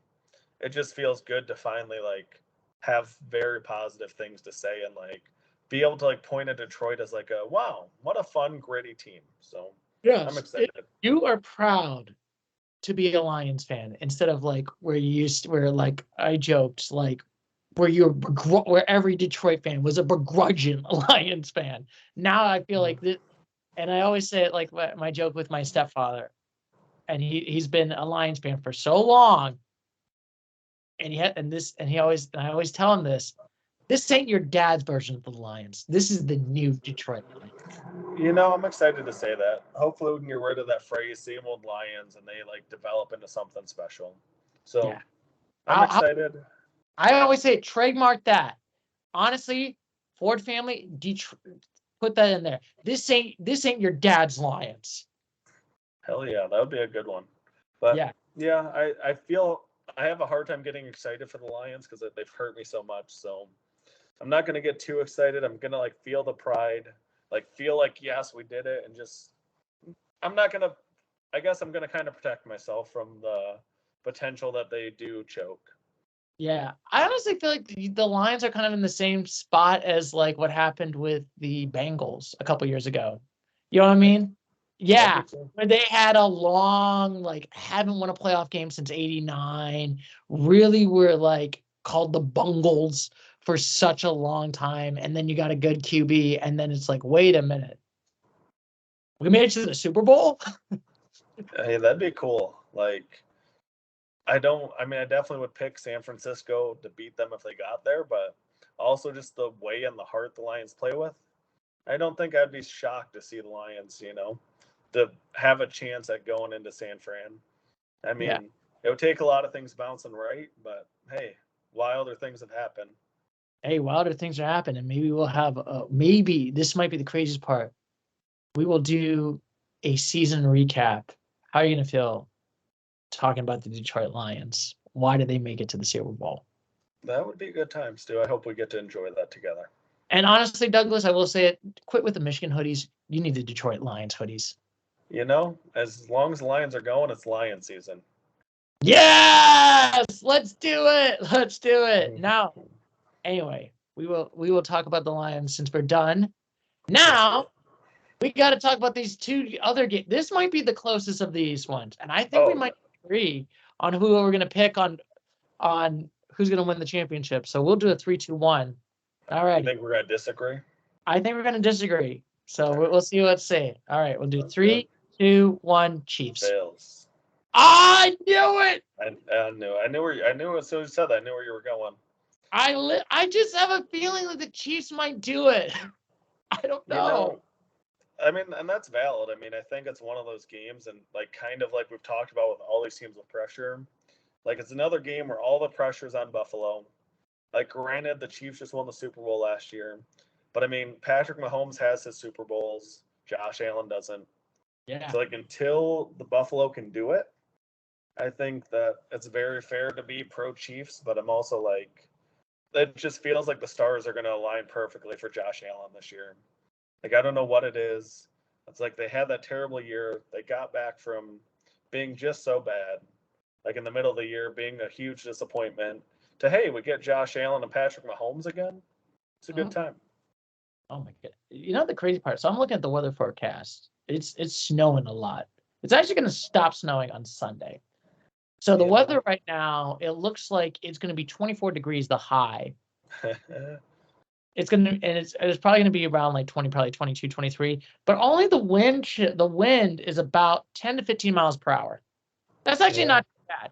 it just feels good to finally like have very positive things to say and like be able to like point at Detroit as like a wow, what a fun, gritty team. So yes, I'm excited. You are proud to be a Lions fan instead of like where like I joked like where every Detroit fan was a begrudging Lions fan. Now I feel like this, and I always say it like my joke with my stepfather, and he's been a Lions fan for so long, and I always tell him this. This ain't your dad's version of the Lions. This is the new Detroit Lions. I'm excited to say that. Hopefully we can get rid of that phrase, same old Lions, and they like develop into something special. So yeah. I'm excited. I always say trademark that. Honestly, Ford family, Detroit, put that in there. This ain't your dad's Lions. Hell yeah, that would be a good one. But yeah, I feel I have a hard time getting excited for the Lions because they've hurt me so much. So I'm not gonna get too excited. I'm gonna like feel the pride, like feel like yes, we did it, and just I guess I'm gonna kind of protect myself from the potential that they do choke. Yeah, I honestly feel like the Lions are kind of in the same spot as like what happened with the Bengals a couple years ago. You know what I mean? Yeah, where they had a long, like, haven't won a playoff game since '89. Really were like called the Bungles for such a long time, and then you got a good QB, and then it's like, wait a minute, we made it to the Super Bowl. Hey, that'd be cool. Like, I definitely would pick San Francisco to beat them if they got there, but also just the way and the heart the Lions play with. I don't think I'd be shocked to see the Lions, to have a chance at going into San Fran. I mean, it would take a lot of things bouncing right, but hey, wilder things have happened. Hey, wilder things are happening. Maybe we'll have maybe this might be the craziest part. We will do a season recap. How are you going to feel talking about the Detroit Lions? Why did they make it to the Super Bowl? That would be a good time, Stu. I hope we get to enjoy that together. And honestly, Douglas, I will say it, quit with the Michigan hoodies. You need the Detroit Lions hoodies. As long as the Lions are going, it's Lion season. Yes! Let's do it. Let's do it. Now, anyway, we will talk about the Lions since we're done. Now, we got to talk about these two other games. This might be the closest of these ones, and I think we might agree on who we're going to pick on who's going to win the championship. So we'll do a 3-2-1. All right. You think we're going to disagree? I think we're going to disagree. So we'll see what's say. All right, we'll do 3, 2, 1. Chiefs. Bills. I knew it. I knew as soon as you said that. I knew where you were going. I just have a feeling that the Chiefs might do it. I don't know. And that's valid. I think it's one of those games, and like kind of like we've talked about with all these teams with pressure. Like it's another game where all the pressure's on Buffalo. Like granted, the Chiefs just won the Super Bowl last year, but Patrick Mahomes has his Super Bowls. Josh Allen doesn't. Yeah. So like until the Buffalo can do it, I think that it's very fair to be pro Chiefs, but I'm also like, it just feels like the stars are going to align perfectly for Josh Allen this year. Like, I don't know what it is. It's like they had that terrible year. They got back from being just so bad, like in the middle of the year, being a huge disappointment, to, hey, we get Josh Allen and Patrick Mahomes again. It's a good time. Oh, my God. You know the crazy part? So I'm looking at the weather forecast. It's snowing a lot. It's actually going to stop snowing on Sunday. So the weather right now, it looks like it's going to be 24 degrees, the high. It's probably going to be around like 20, probably 22, 23. But only the wind is about 10 to 15 miles per hour. That's actually not too bad.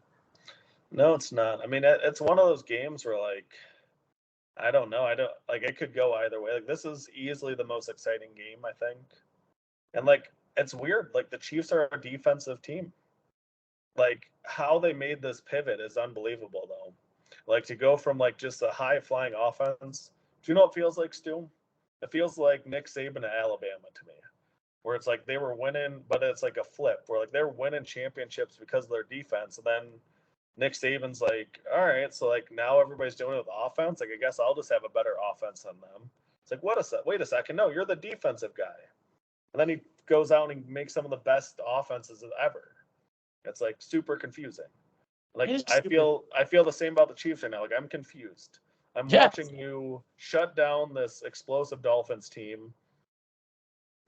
No, it's not. It's one of those games where like, I don't know. I don't like it could go either way. Like this is easily the most exciting game, I think. And like it's weird. Like the Chiefs are a defensive team. Like how they made this pivot is unbelievable though. Like to go from like just a high flying offense. Do you know what it feels like, Stu? It feels like Nick Saban at Alabama to me. Where it's like they were winning, but it's like a flip where like they're winning championships because of their defense. And then Nick Saban's like, all right, so like now everybody's doing it with offense. Like I guess I'll just have a better offense than them. It's like, wait a second. No, you're the defensive guy. And then he goes out and makes some of the best offenses ever. It's like super confusing. Like I feel the same about the Chiefs right now. Like I'm confused. I'm watching you shut down this explosive Dolphins team,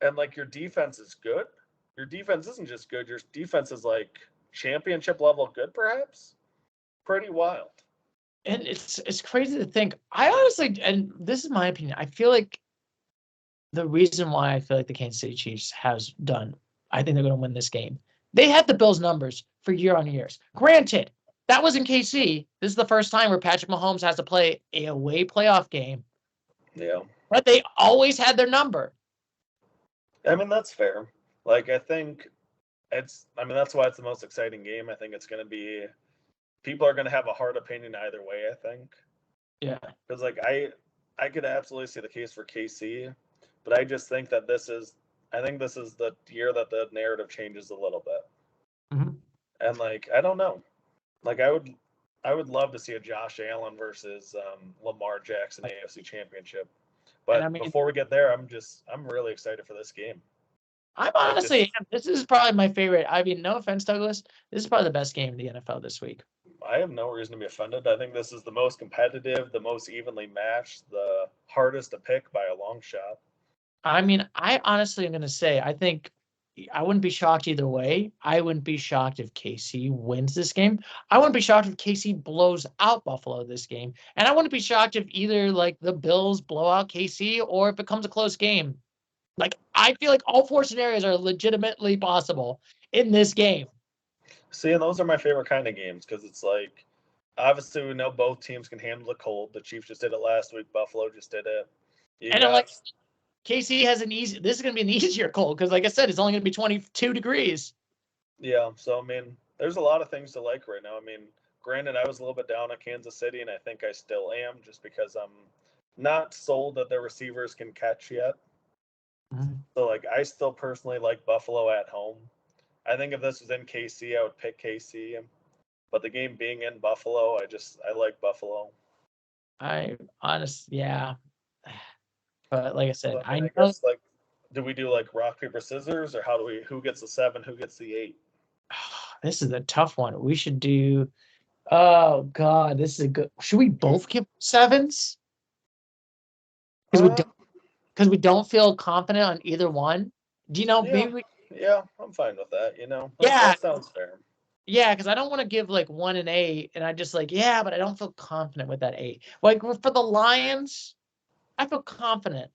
and like your defense is good. Your defense isn't just good. Your defense is like championship level good, perhaps. Pretty wild. And it's crazy to think. I honestly, and this is my opinion, I feel like the reason why I feel like the Kansas City Chiefs has done, I think they're going to win this game. They had the Bills' numbers for year on years. Granted, that was in KC. This is the first time where Patrick Mahomes has to play a away playoff game. Yeah. But they always had their number. I mean, that's fair. Like, I think that's why it's the most exciting game. I think it's going to be, people are going to have a hard opinion either way, I think. Yeah. Because, like, I could absolutely see the case for KC, but I just think that this is the year that the narrative changes a little bit. Mm-hmm. And, like, I don't know. Like, I would love to see a Josh Allen versus Lamar Jackson AFC Championship. But I mean, before we get there, I'm really excited for this game. I'm honestly, this is probably my favorite. I mean, no offense, Douglas. This is probably the best game in the NFL this week. I have no reason to be offended. I think this is the most competitive, the most evenly matched, the hardest to pick by a long shot. I mean, I honestly am going to say, I think I wouldn't be shocked either way. I wouldn't be shocked if KC wins this game. I wouldn't be shocked if KC blows out Buffalo this game. And I wouldn't be shocked if either like the Bills blow out KC or if it becomes a close game. Like, I feel like all four scenarios are legitimately possible in this game. See, and those are my favorite kind of games because it's like, obviously we know both teams can handle the cold. The Chiefs just did it last week. Buffalo just did it. I'm like, KC has this is going to be an easier cold because, like I said, it's only going to be 22 degrees. Yeah, so, I mean, there's a lot of things to like right now. I mean, granted, I was a little bit down on Kansas City, and I think I still am just because I'm not sold that their receivers can catch yet. Mm-hmm. So, like, I still personally like Buffalo at home. I think if this was in KC, I would pick KC. But the game being in Buffalo, I like Buffalo. Yeah. But like I said, so, I guess, like, do we do like rock, paper, scissors, or who gets the 7, who gets the 8? This is a tough one. We should do, oh God, this is a good, should we both give 7s? Because we don't feel confident on either one. Do you know, maybe yeah, I'm fine with that, that sounds fair. Yeah, because I don't want to give like 1 and 8, and I just like, yeah, but I don't feel confident with that 8. Like for the Lions, I feel confident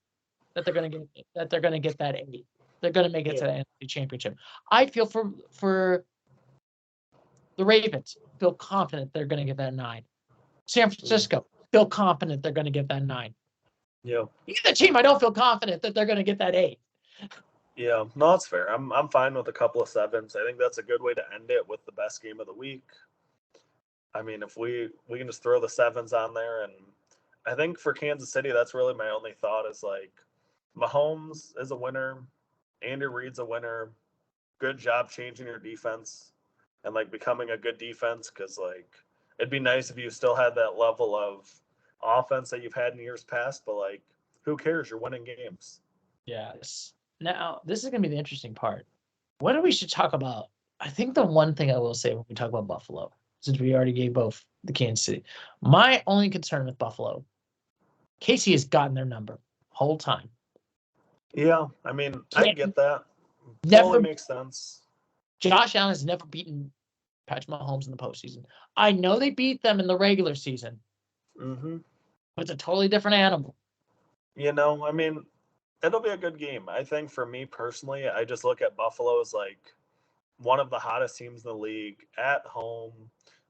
that they're gonna get that 8. They're gonna make it to the NFC Championship. I feel for the Ravens, feel confident they're gonna get that 9. San Francisco, feel confident they're gonna get that 9. Yeah. Either team, I don't feel confident that they're gonna get that 8. Yeah, no, that's fair. I'm fine with a couple of 7s. I think that's a good way to end it with the best game of the week. I mean, if we can just throw the 7s on there, and I think for Kansas City, that's really my only thought is like, Mahomes is a winner, Andy Reid's a winner. Good job changing your defense and like becoming a good defense, because like it'd be nice if you still had that level of offense that you've had in years past, but like who cares? You're winning games. Yes. Now, this is going to be the interesting part. What do we should talk about? I think the one thing I will say when we talk about Buffalo, since we already gave both the Kansas City, my only concern with Buffalo, Casey has gotten their number whole time. Yeah, I mean, I get that. Totally makes sense. Josh Allen has never beaten Patrick Mahomes in the postseason. I know they beat them in the regular season. Mm-hmm. But it's a totally different animal. I mean, it'll be a good game. I think for me personally, I just look at Buffalo as like one of the hottest teams in the league at home.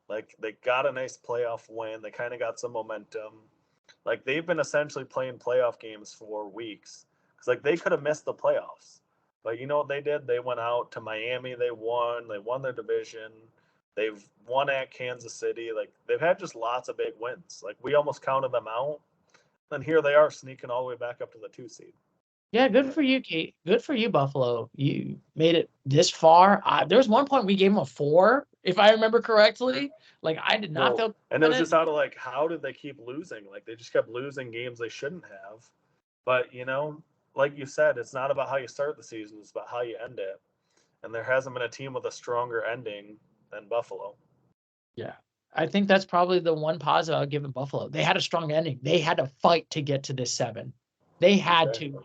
Like, they got a nice playoff win. They kind of got some momentum. Like, they've been essentially playing playoff games for weeks. Because, like, they could have missed the playoffs. But you know what they did? They went out to Miami. They won their division. They've won at Kansas City. Like, they've had just lots of big wins. Like, we almost counted them out. And here they are sneaking all the way back up to the 2 seed. Yeah, good for you, Kate. Good for you, Buffalo. You made it this far. There was one point we gave them a 4, if I remember correctly. Like, I did not feel. And it was just out of like, how did they keep losing? Like, they just kept losing games they shouldn't have. But, like you said, it's not about how you start the season. It's about how you end it. And there hasn't been a team with a stronger ending than Buffalo. Yeah. I think that's probably the one positive I'll give in Buffalo. They had a strong ending. They had to fight to get to this 7. They had to.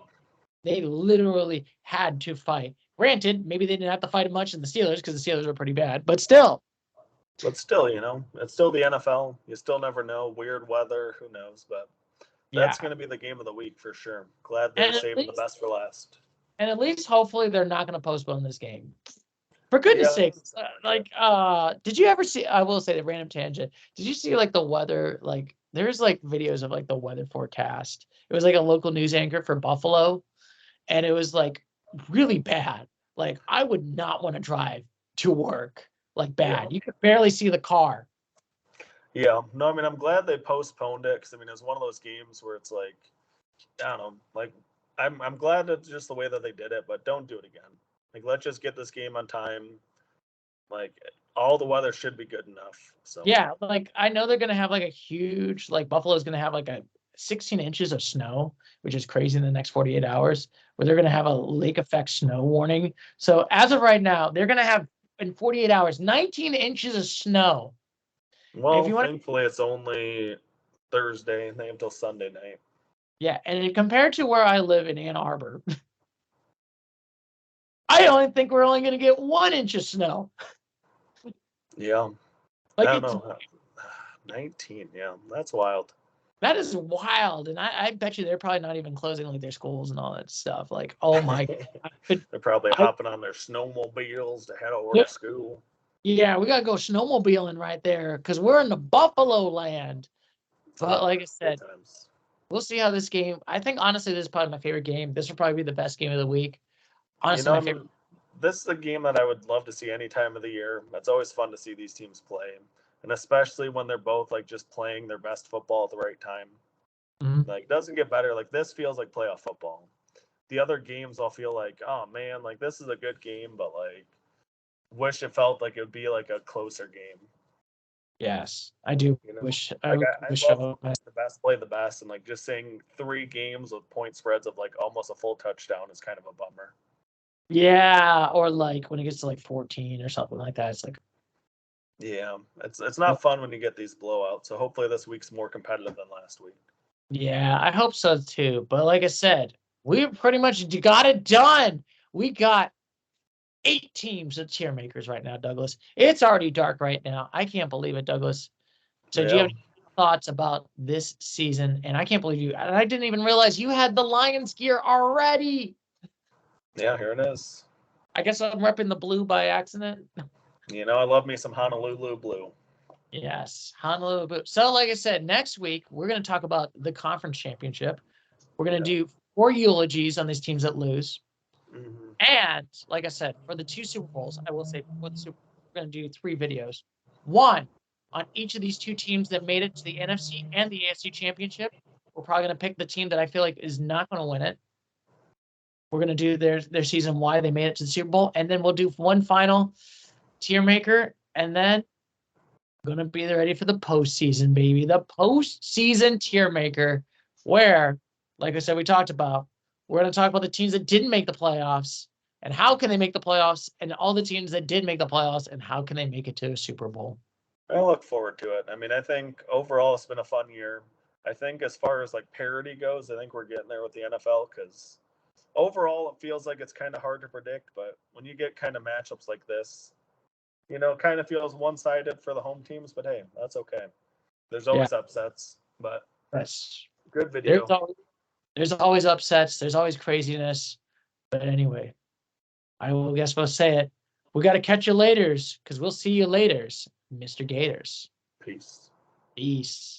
They literally had to fight. Granted, maybe they didn't have to fight much in the Steelers because the Steelers were pretty bad, but still. But still, it's still the NFL. You still never know. Weird weather, who knows? But that's going to be the game of the week for sure. Glad they're saving the best for last. And at least, hopefully, they're not going to postpone this game. For goodness sake, did you ever see, I will say the random tangent, did you see like the weather, like there's like videos of like the weather forecast. It was like a local news anchor for Buffalo, and it was like really bad. Like I would not want to drive to work, like bad. Yeah. You could barely see the car. Yeah, no, I mean, I'm glad they postponed it because, I mean, it was one of those games where it's like, I don't know, like I'm glad it's just the way that they did it, but don't do it again. Like, let's just get this game on time. Like, all the weather should be good enough. So yeah, like I know they're gonna have like a huge, like Buffalo's gonna have like a 16 inches of snow, which is crazy in the next 48 hours, where they're gonna have a lake effect snow warning. So as of right now, they're gonna have in 48 hours 19 inches of snow. Well, thankfully it's only Thursday and they have until Sunday night. Yeah, and compared to where I live in Ann Arbor, I only think we're only going to get 1 inch of snow. Yeah. Like I don't know. 19, yeah, that's wild. That is wild, and I bet you they're probably not even closing like their schools and all that stuff. Like, oh my God. They're probably hopping on their snowmobiles to head over to school. Yeah, we got to go snowmobiling right there because we're in the Buffalo land. But like I said, we'll see how this game. I think honestly, this is probably my favorite game. This will probably be the best game of the week. Honestly, my favorite. This is a game that I would love to see any time of the year. It's always fun to see these teams play, and especially when they're both like just playing their best football at the right time. Mm-hmm. Like, it doesn't get better. Like, this feels like playoff football. The other games, I'll feel like, oh man, like this is a good game, but like, wish it felt like it would be like a closer game. Yes, I do. Wish I love the best play the best, and like just saying 3 games with point spreads of like almost a full touchdown is kind of a bummer. Yeah, or like when it gets to like 14 or something like that, it's like. Yeah, it's not fun when you get these blowouts. So hopefully this week's more competitive than last week. Yeah, I hope so too. But like I said, we pretty much got it done. We got 8 teams of tier makers right now, Douglas. It's already dark right now. I can't believe it, Douglas. So do you have any thoughts about this season? And I can't believe you. I didn't even realize you had the Lions gear already. Yeah, here it is. I guess I'm repping the blue by accident. I love me some Honolulu blue. Yes, Honolulu blue. So like I said, next week, we're going to talk about the conference championship. We're going to do 4 eulogies on these teams that lose. Mm-hmm. And like I said, for the 2 Super Bowls, I will say for the Super Bowl, we're going to do 3 videos. 1 on each of these 2 teams that made it to the NFC and the AFC championship. We're probably going to pick the team that I feel like is not going to win it. We're going to do their season, why they made it to the Super Bowl. And then we'll do 1 final tier maker. And then we're going to be ready for the postseason, baby. The postseason tier maker, where, like I said, we talked about, we're going to talk about the teams that didn't make the playoffs and how can they make the playoffs, and all the teams that did make the playoffs and how can they make it to a Super Bowl. I look forward to it. I mean, I think overall it's been a fun year. I think as far as like parity goes, I think we're getting there with the NFL because overall it feels like it's kind of hard to predict. But when you get kind of matchups like this, it kind of feels one-sided for the home teams. But hey, that's okay. There's always upsets. But that's good video. There's always upsets. There's always craziness. But anyway, I will guess we'll say it. We got to catch you laters because we'll see you laters, Mr. Gators. Peace. Peace.